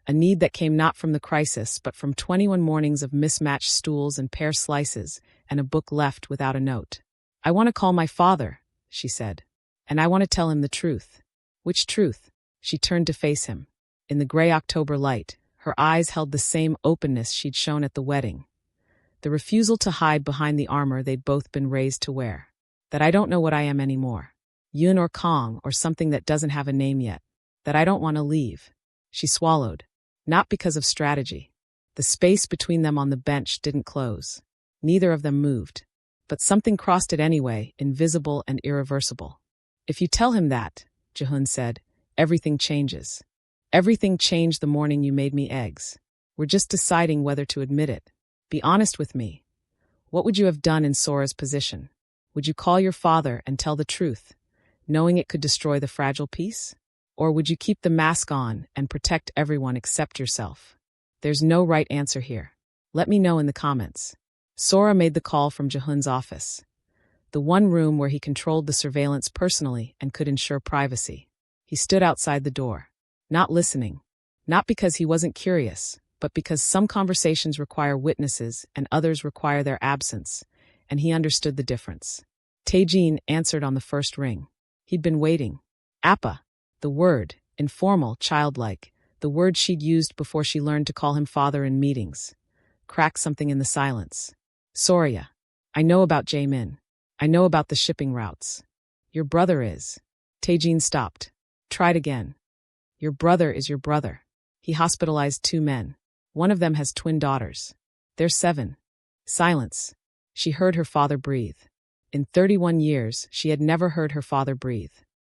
A need that came not from the crisis, but from 21 mornings of mismatched stools and pear slices, and a book left without a note. I want to call my father, she said. And I want to tell him the truth. Which truth? She turned to face him. In the gray October light, her eyes held the same openness she'd shown at the wedding. The refusal to hide behind the armor they'd both been raised to wear. That I don't know what I am anymore. Yoon or Kang or something that doesn't have a name yet. That I don't want to leave. She swallowed. Not because of strategy. The space between them on the bench didn't close. Neither of them moved. But something crossed it anyway, invisible and irreversible. If you tell him that, Jihoon said, everything changes. Everything changed the morning you made me eggs. We're just deciding whether to admit it. Be honest with me. What would you have done in Sora's position? Would you call your father and tell the truth, knowing it could destroy the fragile peace? Or would you keep the mask on and protect everyone except yourself? There's no right answer here. Let me know in the comments. Sora made the call from Jihoon's office, the one room where he controlled the surveillance personally and could ensure privacy. He stood outside the door, not listening, not because he wasn't curious, but because some conversations require witnesses and others require their absence, and he understood the difference. Taejin answered on the first ring. He'd been waiting. Appa, the word, informal, childlike, the word she'd used before she learned to call him father in meetings, cracked something in the silence. Soria, I know about Jaemin. I know about the shipping routes. Your brother is. Taejin stopped. Tried again. Your brother is your brother. He hospitalized 2 men. One of them has twin daughters. They're 7. Silence. She heard her father breathe. In 31 years, she had never heard her father breathe.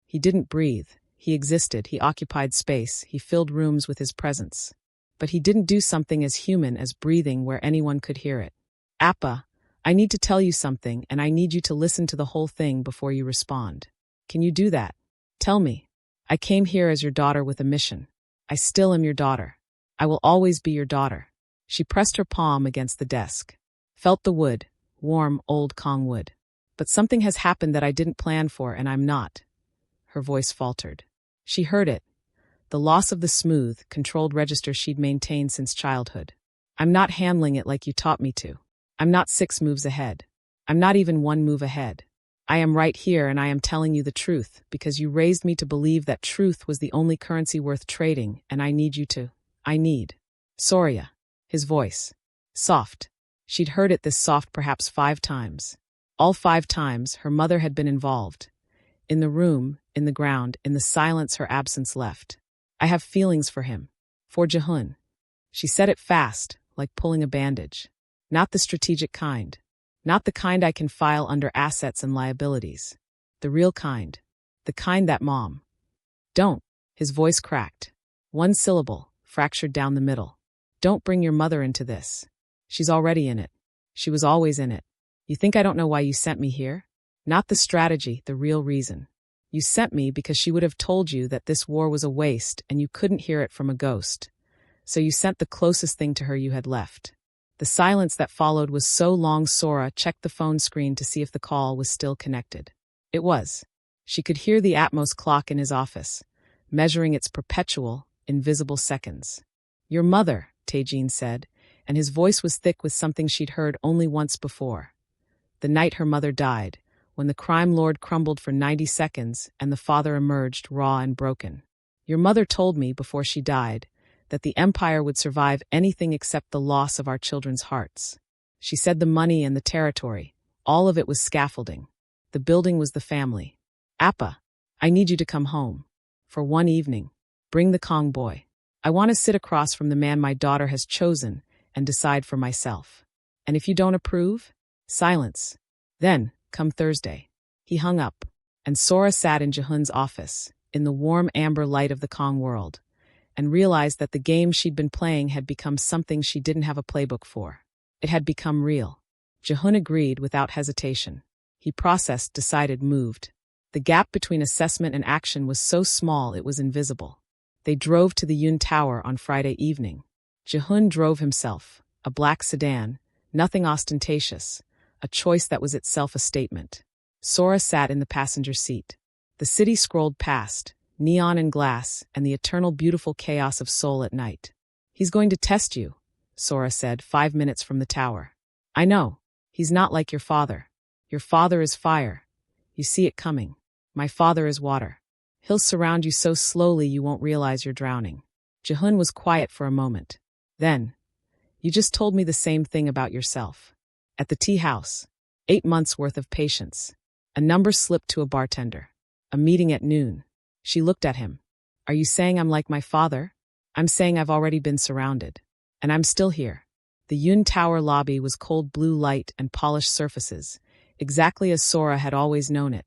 He didn't breathe. He existed. He occupied space. He filled rooms with his presence. But he didn't do something as human as breathing where anyone could hear it. Appa, I need to tell you something, and I need you to listen to the whole thing before you respond. Can you do that? Tell me. I came here as your daughter with a mission. I still am your daughter. I will always be your daughter. She pressed her palm against the desk. Felt the wood, warm, old Kong wood. But something has happened that I didn't plan for, and I'm not. Her voice faltered. She heard it. The loss of the smooth, controlled register she'd maintained since childhood. I'm not handling it like you taught me to. I'm not 6 moves ahead. I'm not even 1 move ahead. I am right here, and I am telling you the truth, because you raised me to believe that truth was the only currency worth trading, and I need you to. I need. Soria. His voice. Soft. She'd heard it this soft perhaps 5 times. All 5 times, her mother had been involved. In the room, in the ground, in the silence her absence left. I have feelings for him. For Jihoon. She said it fast, like pulling a bandage. Not the strategic kind. Not the kind I can file under assets and liabilities. The real kind. The kind that Mom. Don't. His voice cracked. 1 syllable, fractured down the middle. Don't bring your mother into this. She's already in it. She was always in it. You think I don't know why you sent me here? Not the strategy, the real reason. You sent me because she would have told you that this war was a waste and you couldn't hear it from a ghost. So you sent the closest thing to her you had left. The silence that followed was so long Sora checked the phone screen to see if the call was still connected. It was. She could hear the Atmos clock in his office, measuring its perpetual, invisible seconds. Your mother, Taejin said, and his voice was thick with something she'd heard only once before. The night her mother died, when the crime lord crumbled for 90 seconds and the father emerged raw and broken. Your mother told me before she died that the empire would survive anything except the loss of our children's hearts. She said the money and the territory, all of it was scaffolding. The building was the family. Appa, I need you to come home. For 1 evening. Bring the Kong boy. I want to sit across from the man my daughter has chosen and decide for myself. And if you don't approve? Silence. Then, come Thursday. He hung up, and Sora sat in Jihoon's office, in the warm amber light of the Kong world, and realized that the game she'd been playing had become something she didn't have a playbook for. It had become real. Jihoon agreed without hesitation. He processed, decided, moved. The gap between assessment and action was so small it was invisible. They drove to the Yun Tower on Friday evening. Jihoon drove himself, a black sedan, nothing ostentatious, a choice that was itself a statement. Sora sat in the passenger seat. The city scrolled past, neon and glass, and the eternal beautiful chaos of Seoul at night. He's going to test you, Sora said 5 minutes from the tower. I know. He's not like your father. Your father is fire. You see it coming. My father is water. He'll surround you so slowly you won't realize you're drowning. Jihoon was quiet for a moment. Then, you just told me the same thing about yourself. At the tea house. 8 months worth of patience. A number slipped to a bartender. A meeting at noon. She looked at him. Are you saying I'm like my father? I'm saying I've already been surrounded. And I'm still here. The Yun Tower lobby was cold blue light and polished surfaces, exactly as Sora had always known it.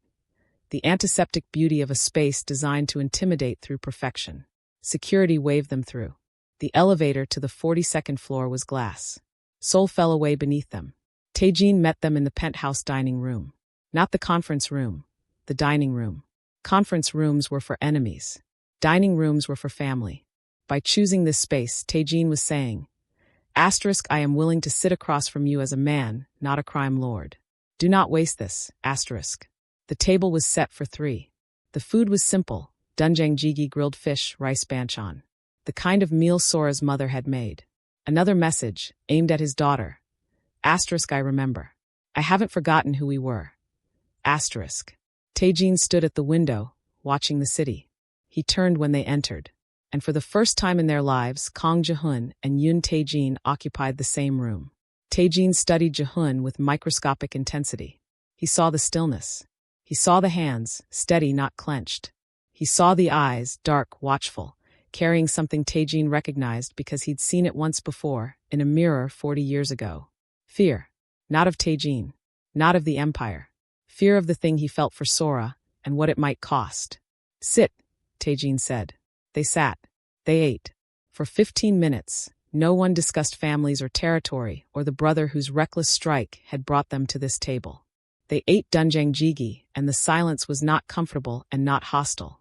The antiseptic beauty of a space designed to intimidate through perfection. Security waved them through. The elevator to the 42nd floor was glass. Seoul fell away beneath them. Taejin met them in the penthouse dining room. Not the conference room. The dining room. Conference rooms were for enemies. Dining rooms were for family. By choosing this space, Taejin was saying, Asterisk, I am willing to sit across from you as a man, not a crime lord. Do not waste this, asterisk. The table was set for 3. The food was simple, doenjangjigi grilled fish, rice banchan. The kind of meal Sora's mother had made. Another message, aimed at his daughter. Asterisk, I remember. I haven't forgotten who we were. Asterisk. Taejin stood at the window, watching the city. He turned when they entered. And for the first time in their lives, Kang Jihoon and Yoon Taejin occupied the same room. Taejin studied Jihoon with microscopic intensity. He saw the stillness. He saw the hands, steady, not clenched. He saw the eyes, dark, watchful, carrying something Taejin recognized because he'd seen it once before, in a mirror 40 years ago. Fear. Not of Taejin. Not of the empire. Fear of the thing he felt for Sora, and what it might cost. Sit, Taejin said. They sat. They ate. For 15 minutes, no one discussed families or territory or the brother whose reckless strike had brought them to this table. They ate doenjangjigi, and the silence was not comfortable and not hostile.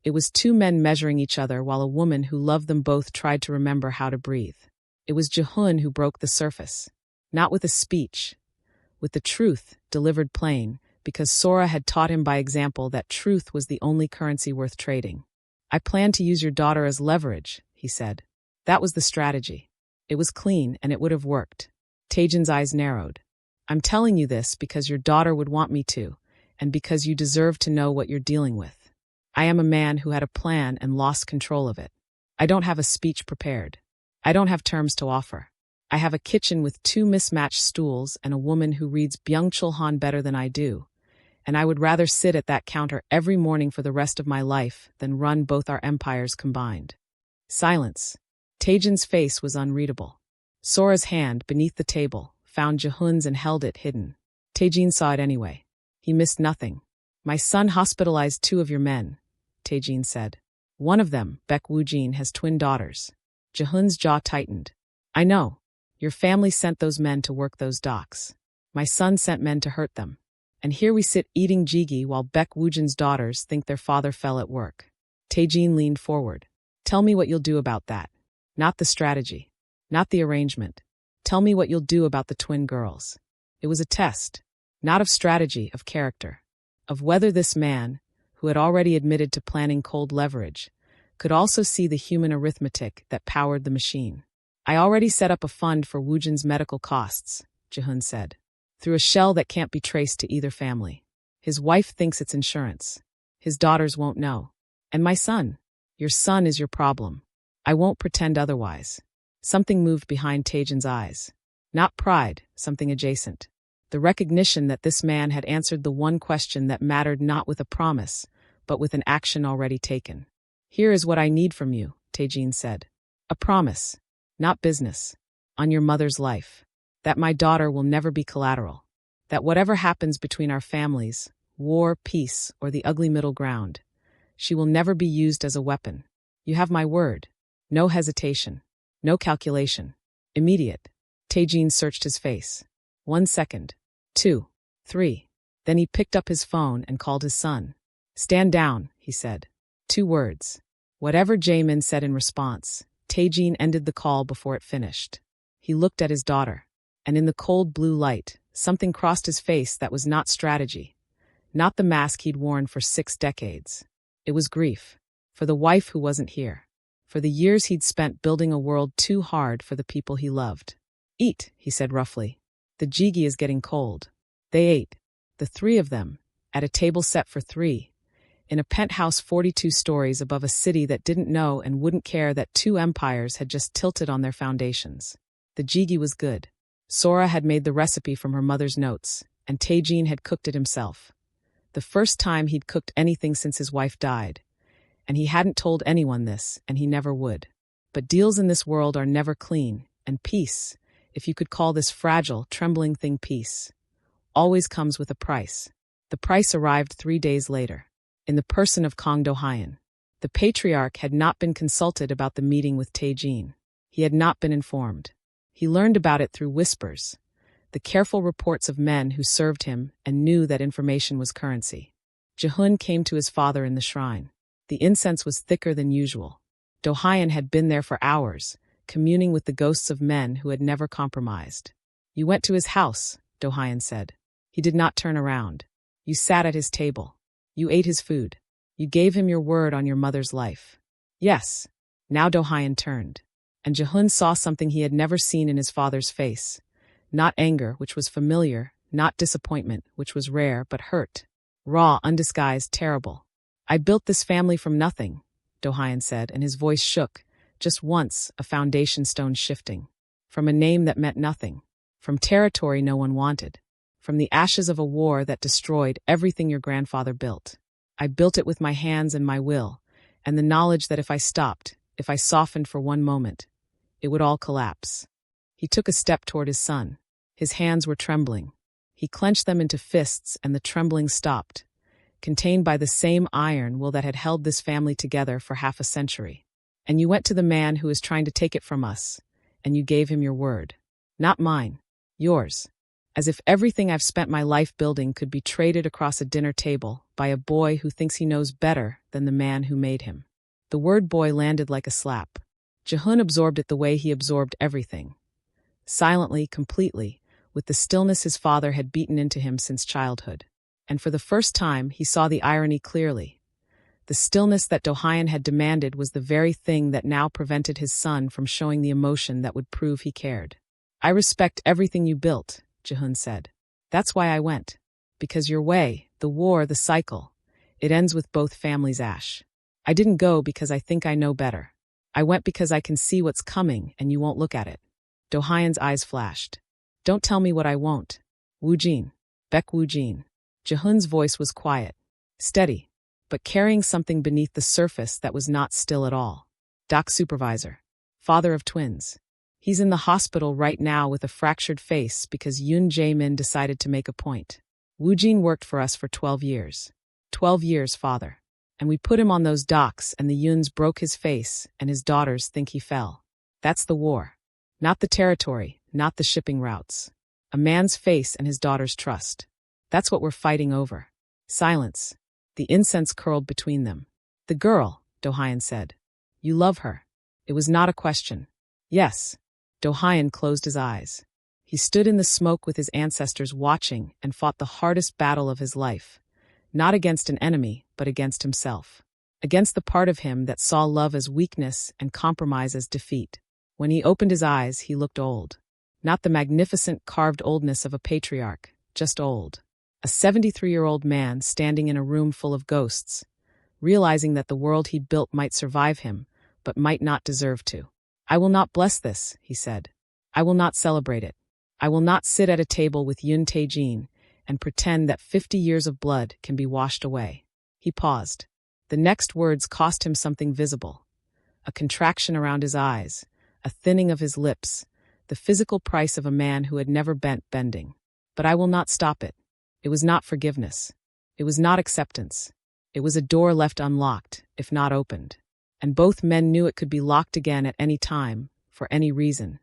It was 2 men measuring each other while a woman who loved them both tried to remember how to breathe. It was Jihoon who broke the surface. Not with a speech. With the truth, delivered plain, because Sora had taught him by example that truth was the only currency worth trading. I plan to use your daughter as leverage, he said. That was the strategy. It was clean, and it would have worked. Taejin's eyes narrowed. I'm telling you this because your daughter would want me to, and because you deserve to know what you're dealing with. I am a man who had a plan and lost control of it. I don't have a speech prepared. I don't have terms to offer. I have a kitchen with 2 mismatched stools and a woman who reads Byung-Chul Han better than I do, and I would rather sit at that counter every morning for the rest of my life than run both our empires combined. Silence. Taejin's face was unreadable. Sora's hand, beneath the table, found Jihoon's and held it hidden. Taejin saw it anyway. He missed nothing. My son hospitalized 2 of your men, Taejin said. One of them, Baek Woojin, has twin daughters. Jihoon's jaw tightened. I know. Your family sent those men to work those docks. My son sent men to hurt them. And here we sit eating jjigae while Baek Woojin's daughters think their father fell at work. Taejin leaned forward. Tell me what you'll do about that. Not the strategy. Not the arrangement. Tell me what you'll do about the twin girls. It was a test. Not of strategy, of character. Of whether this man, who had already admitted to planning cold leverage, could also see the human arithmetic that powered the machine. I already set up a fund for Woojin's medical costs, Jihoon said. Through a shell that can't be traced to either family. His wife thinks it's insurance. His daughters won't know. And my son. Your son is your problem. I won't pretend otherwise. Something moved behind Taejin's eyes. Not pride, something adjacent. The recognition that this man had answered the one question that mattered not with a promise, but with an action already taken. Here is what I need from you, Taejin said. A promise. Not business. On your mother's life. That my daughter will never be collateral. That whatever happens between our families, war, peace, or the ugly middle ground, she will never be used as a weapon. You have my word. No hesitation. No calculation. Immediate. Taejin searched his face. 1 second. 2. 3. Then he picked up his phone and called his son. Stand down, he said. 2 words. Whatever Jaemin said in response, Taejin ended the call before it finished. He looked at his daughter, and in the cold blue light, something crossed his face that was not strategy. Not the mask he'd worn for 6 decades. It was grief. For the wife who wasn't here. For the years he'd spent building a world too hard for the people he loved. Eat, he said roughly. The jjigae is getting cold. They ate. The 3 of them, at a table set for 3, in a penthouse 42 stories above a city that didn't know and wouldn't care that 2 empires had just tilted on their foundations. The jjigae was good. Sora had made the recipe from her mother's notes, and Taejin had cooked it himself. The first time he'd cooked anything since his wife died. And he hadn't told anyone this, and he never would. But deals in this world are never clean, and peace, if you could call this fragile, trembling thing peace, always comes with a price. The price arrived 3 days later, in the person of Kang Do-hyun. The patriarch had not been consulted about the meeting with Taejin. He had not been informed. He learned about it through whispers, the careful reports of men who served him and knew that information was currency. Jihoon came to his father in the shrine. The incense was thicker than usual. Do-hyun had been there for hours, communing with the ghosts of men who had never compromised. You went to his house, Do-hyun said. He did not turn around. You sat at his table. You ate his food. You gave him your word on your mother's life. Yes. Now Do-hyun turned. And Jihoon saw something he had never seen in his father's face. Not anger, which was familiar, not disappointment, which was rare, but hurt. Raw, undisguised, terrible. I built this family from nothing, Do-hyun said, and his voice shook, just once, a foundation stone shifting. From a name that meant nothing. From territory no one wanted. From the ashes of a war that destroyed everything your grandfather built. I built it with my hands and my will, and the knowledge that if I stopped, if I softened for one moment, it would all collapse. He took a step toward his son. His hands were trembling. He clenched them into fists, and the trembling stopped, contained by the same iron will that had held this family together for half a century. And you went to the man who is trying to take it from us, and you gave him your word. Not mine. Yours. As if everything I've spent my life building could be traded across a dinner table by a boy who thinks he knows better than the man who made him. The word boy landed like a slap. Jihoon absorbed it the way he absorbed everything. Silently, completely, with the stillness his father had beaten into him since childhood. And for the first time, he saw the irony clearly. The stillness that Do-hyun had demanded was the very thing that now prevented his son from showing the emotion that would prove he cared. I respect everything you built, Jihoon said. That's why I went. Because your way, the war, the cycle, it ends with both families' ash. I didn't go because I think I know better. I went because I can see what's coming and you won't look at it. Do-hyun's eyes flashed. Don't tell me what I won't. Woojin. Baek Woojin. Jihoon's voice was quiet, steady, but carrying something beneath the surface that was not still at all. Doc supervisor. Father of twins. He's in the hospital right now with a fractured face because Yoon Jae-min decided to make a point. Woojin worked for us for 12 years. 12 years, father. And we put him on those docks and the Yoons broke his face and his daughters think he fell. That's the war. Not the territory, not the shipping routes. A man's face and his daughter's trust. That's what we're fighting over. Silence. The incense curled between them. The girl, Do-hyun said. You love her. It was not a question. Yes. Do-hyun closed his eyes. He stood in the smoke with his ancestors watching and fought the hardest battle of his life. Not against an enemy, but against himself. Against the part of him that saw love as weakness and compromise as defeat. When he opened his eyes, he looked old. Not the magnificent carved oldness of a patriarch, just old. A 73-year-old man standing in a room full of ghosts, realizing that the world he built might survive him, but might not deserve to. I will not bless this, he said. I will not celebrate it. I will not sit at a table with Yoon Taejin and pretend that 50 years of blood can be washed away. He paused. The next words cost him something visible. A contraction around his eyes, a thinning of his lips, the physical price of a man who had never bent bending. But I will not stop it. It was not forgiveness. It was not acceptance. It was a door left unlocked, if not opened. And both men knew it could be locked again at any time, for any reason,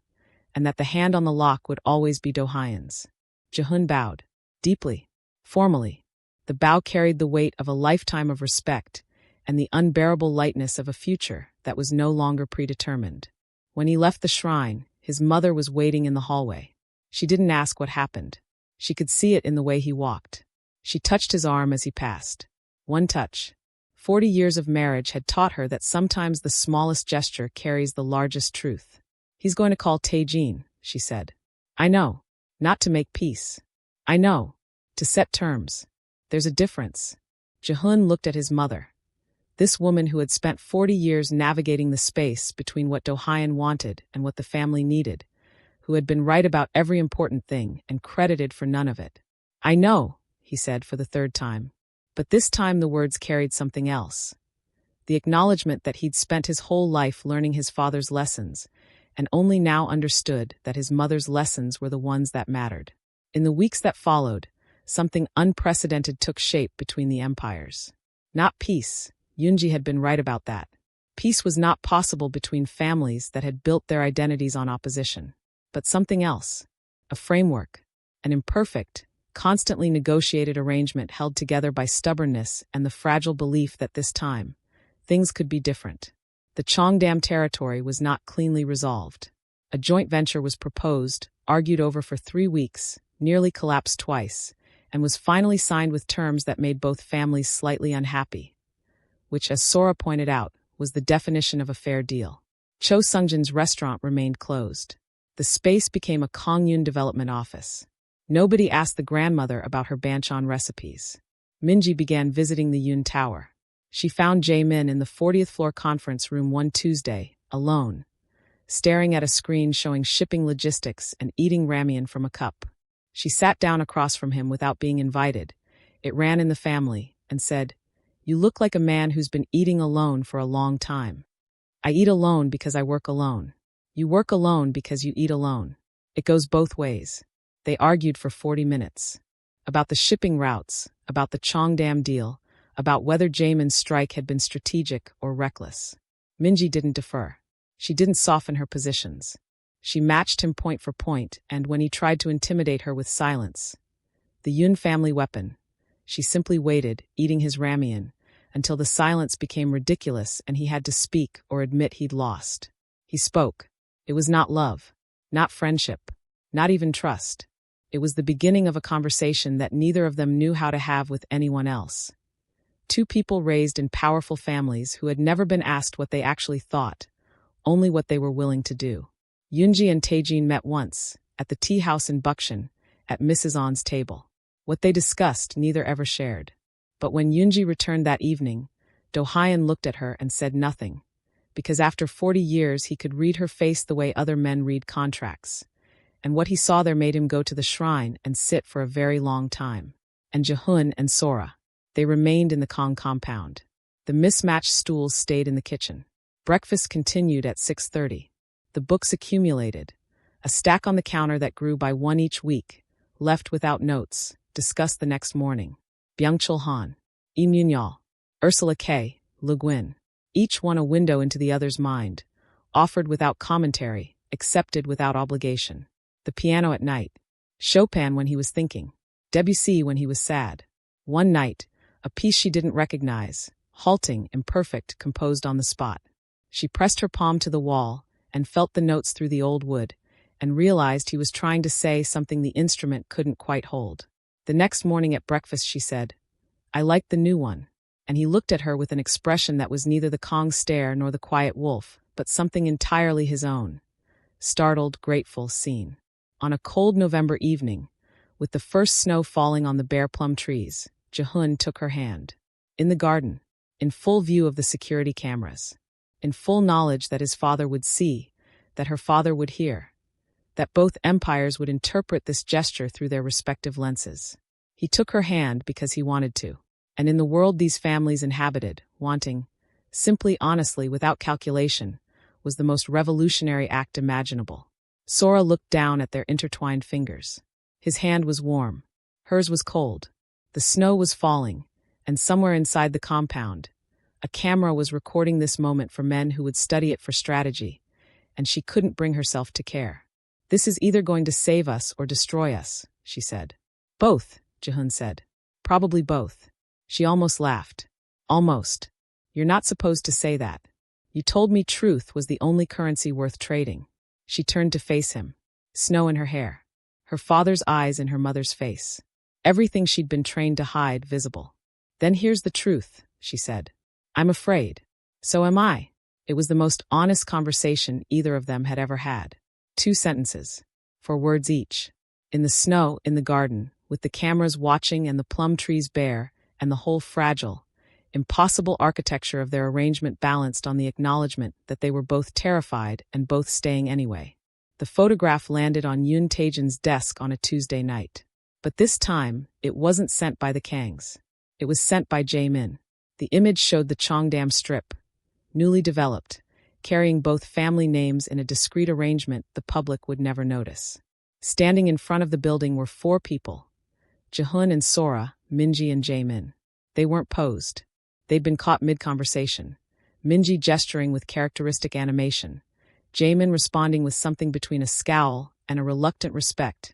and that the hand on the lock would always be Do-hyun's. Jihoon bowed. Deeply. Formally. The bow carried the weight of a lifetime of respect and the unbearable lightness of a future that was no longer predetermined. When he left the shrine, his mother was waiting in the hallway. She didn't ask what happened. She could see it in the way he walked. She touched his arm as he passed. One touch. 40 years of marriage had taught her that sometimes the smallest gesture carries the largest truth. He's going to call Taejin, she said. I know. Not to make peace. I know. To set terms. There's a difference. Jihoon looked at his mother. This woman who had spent 40 years navigating the space between what Do-hyun wanted and what the family needed, who had been right about every important thing and credited for none of it. I know, he said for the third time. But this time the words carried something else. The acknowledgement that he'd spent his whole life learning his father's lessons, and only now understood that his mother's lessons were the ones that mattered. In the weeks that followed, something unprecedented took shape between the empires. Not peace. Yoonji had been right about that. Peace was not possible between families that had built their identities on opposition. But something else. A framework. An imperfect, constantly negotiated arrangement held together by stubbornness and the fragile belief that this time, things could be different. The Cheongdam territory was not cleanly resolved. A joint venture was proposed, argued over for 3 weeks, nearly collapsed twice, and was finally signed with terms that made both families slightly unhappy, which, as Sora pointed out, was the definition of a fair deal. Cho Sungjin's restaurant remained closed. The space became a Kongyun development office. Nobody asked the grandmother about her banchan recipes. Minji began visiting the Yun Tower. She found Jae-min in the 40th floor conference room one Tuesday, alone, staring at a screen showing shipping logistics and eating ramen from a cup. She sat down across from him without being invited. It ran in the family, and said, "You look like a man who's been eating alone for a long time." "I eat alone because I work alone. You work alone because you eat alone. It goes both ways." They argued for 40 minutes. About the shipping routes, about the Cheongdam deal, about whether Jaemin's strike had been strategic or reckless. Minji didn't defer. She didn't soften her positions. She matched him point for point, and when he tried to intimidate her with silence, the Yun family weapon, she simply waited, eating his ramen, until the silence became ridiculous and he had to speak or admit he'd lost. He spoke. It was not love, not friendship, not even trust. It was the beginning of a conversation that neither of them knew how to have with anyone else. Two people raised in powerful families who had never been asked what they actually thought, only what they were willing to do. Yoonji and Taejin met once, at the tea house in Bukshan, at Mrs. On's table. What they discussed, neither ever shared. But when Yoonji returned that evening, Do-hyun looked at her and said nothing, because after 40 years he could read her face the way other men read contracts. And what he saw there made him go to the shrine and sit for a very long time. And Jihoon and Sora. They remained in the Kang compound. The mismatched stools stayed in the kitchen. Breakfast continued at 6:30. The books accumulated. A stack on the counter that grew by one each week, left without notes, discussed the next morning. Byung-chul Han, Lee Myun-yeol, Ursula K., Le Guin. Each one a window into the other's mind, offered without commentary, accepted without obligation. The piano at night. Chopin when he was thinking. Debussy when he was sad. One night, a piece she didn't recognize, halting, imperfect, composed on the spot. She pressed her palm to the wall and felt the notes through the old wood, and realized he was trying to say something the instrument couldn't quite hold. The next morning at breakfast she said, "I like the new one," and he looked at her with an expression that was neither the Kong stare nor the quiet wolf, but something entirely his own. Startled, grateful, seen. On a cold November evening, with the first snow falling on the bare plum trees, Jihoon took her hand. In the garden, in full view of the security cameras, in full knowledge that his father would see, that her father would hear, that both empires would interpret this gesture through their respective lenses. He took her hand because he wanted to, and in the world these families inhabited, wanting, simply honestly without calculation, was the most revolutionary act imaginable. Sora looked down at their intertwined fingers. His hand was warm. Hers was cold. The snow was falling, and somewhere inside the compound, a camera was recording this moment for men who would study it for strategy, and she couldn't bring herself to care. "This is either going to save us or destroy us," she said. "Both," Jihoon said. "Probably both." She almost laughed. "Almost. You're not supposed to say that. You told me truth was the only currency worth trading." She turned to face him. Snow in her hair. Her father's eyes in her mother's face. Everything she'd been trained to hide visible. "Then here's the truth," she said. "I'm afraid." "So am I." It was the most honest conversation either of them had ever had. 2 sentences. 4 words each. In the snow, in the garden, with the cameras watching and the plum trees bare, and the whole fragile, impossible architecture of their arrangement balanced on the acknowledgement that they were both terrified and both staying anyway. The photograph landed on Yoon Taejin's desk on a Tuesday night. But this time, it wasn't sent by the Kangs. It was sent by Jae-min. The image showed the Cheongdam strip, newly developed, carrying both family names in a discreet arrangement the public would never notice. Standing in front of the building were 4 people. Jihoon and Sora, Minji and Jae-min. They weren't posed. They'd been caught mid-conversation. Minji gesturing with characteristic animation. Jae-min responding with something between a scowl and a reluctant respect.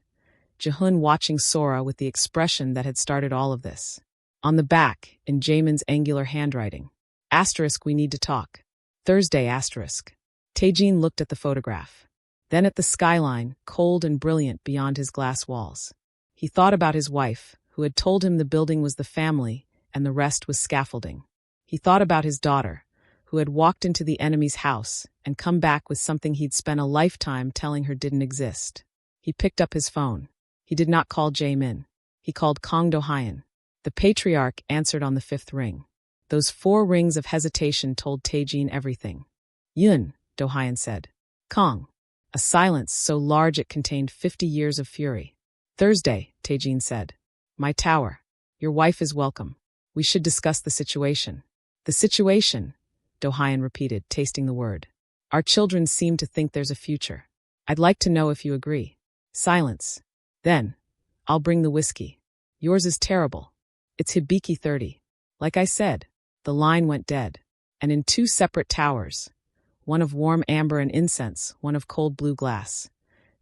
Jihoon watching Sora with the expression that had started all of this. On the back, in Jaemin's angular handwriting. *, we need to talk. Thursday asterisk. Taejin looked at the photograph. Then at the skyline, cold and brilliant beyond his glass walls. He thought about his wife, who had told him the building was the family and the rest was scaffolding. He thought about his daughter, who had walked into the enemy's house and come back with something he'd spent a lifetime telling her didn't exist. He picked up his phone. He did not call Jae-min. He called Kang Jihoon. The patriarch answered on the fifth ring. Those 4 rings of hesitation told Taejin everything. Yun, Jihoon said. Kang. A silence so large it contained 50 years of fury. Thursday, Taejin said. My tower. Your wife is welcome. We should discuss the situation. The situation, Jihoon repeated, tasting the word. Our children seem to think there's a future. I'd like to know if you agree. Silence. Then, I'll bring the whiskey. Yours is terrible. It's Hibiki 30. Like I said, the line went dead. And in 2 separate towers. One of warm amber and incense, one of cold blue glass.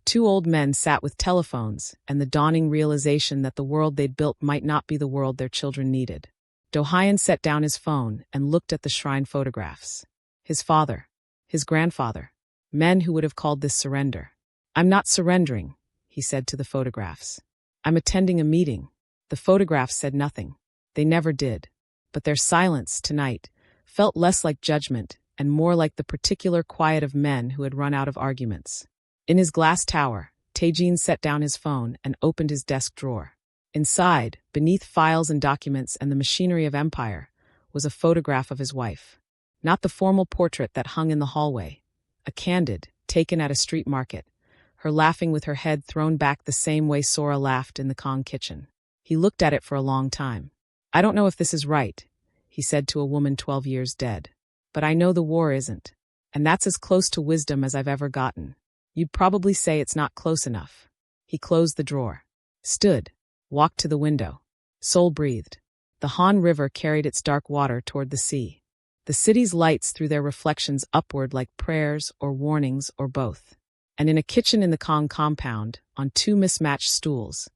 2 old men sat with telephones and the dawning realization that the world they'd built might not be the world their children needed. Jihoon set down his phone and looked at the shrine photographs. His father. His grandfather. Men who would have called this surrender. I'm not surrendering, he said to the photographs. I'm attending a meeting. The photographs said nothing. They never did. But their silence, tonight, felt less like judgment and more like the particular quiet of men who had run out of arguments. In his glass tower, Taejin set down his phone and opened his desk drawer. Inside, beneath files and documents and the machinery of empire, was a photograph of his wife. Not the formal portrait that hung in the hallway. A candid, taken at a street market, her laughing with her head thrown back the same way Sora laughed in the Kong kitchen. He looked at it for a long time. I don't know if this is right, he said to a woman 12 years dead. But I know the war isn't. And that's as close to wisdom as I've ever gotten. You'd probably say it's not close enough. He closed the drawer. Stood. Walked to the window. Seoul breathed. The Han River carried its dark water toward the sea. The city's lights threw their reflections upward like prayers or warnings or both. And in a kitchen in the Kong compound, on 2 mismatched stools,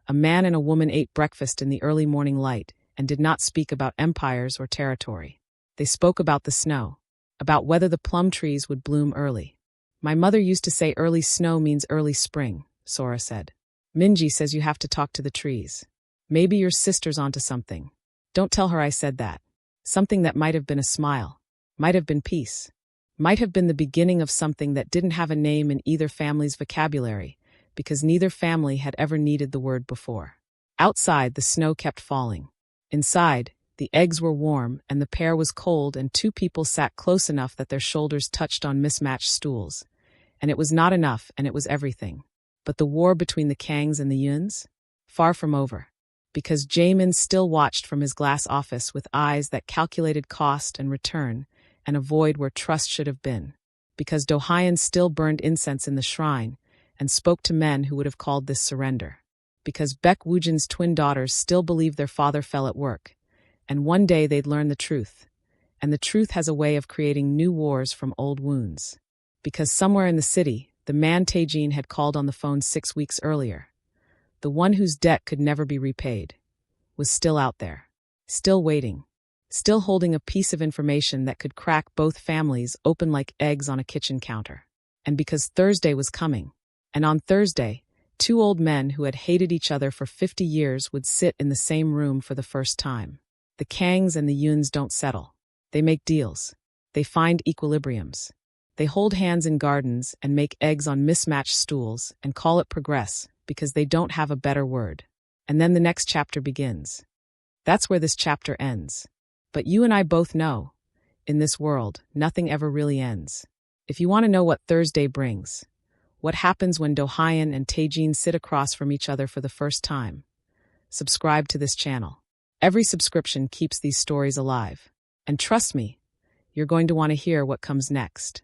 a man and a woman ate breakfast in the early morning light and did not speak about empires or territory. They spoke about the snow, about whether the plum trees would bloom early. My mother used to say early snow means early spring, Sora said. Minji says you have to talk to the trees. Maybe your sister's onto something. Don't tell her I said that. Something that might have been a smile. Might have been peace. Might have been the beginning of something that didn't have a name in either family's vocabulary, because neither family had ever needed the word before. Outside, the snow kept falling. Inside, the eggs were warm and the pear was cold and 2 people sat close enough that their shoulders touched on mismatched stools. And it was not enough and it was everything. But the war between the Kangs and the Yuns? Far from over. Because Jaemin still watched from his glass office with eyes that calculated cost and return and a void where trust should have been. Because Jihoon still burned incense in the shrine and spoke to men who would have called this surrender. Because Baek Woojin's twin daughters still believed their father fell at work. And one day they'd learn the truth. And the truth has a way of creating new wars from old wounds. Because somewhere in the city, the man Taejin had called on the phone 6 weeks earlier, the one whose debt could never be repaid, was still out there, still waiting, still holding a piece of information that could crack both families open like eggs on a kitchen counter. And because Thursday was coming, and on Thursday, 2 old men who had hated each other for 50 years would sit in the same room for the first time. The Kangs and the Yuns don't settle. They make deals. They find equilibriums. They hold hands in gardens and make eggs on mismatched stools and call it progress because they don't have a better word. And then the next chapter begins. That's where this chapter ends. But you and I both know, in this world, nothing ever really ends. If you want to know what Thursday brings, what happens when Jihoon and Taejin sit across from each other for the first time, subscribe to this channel. Every subscription keeps these stories alive. And trust me, you're going to want to hear what comes next.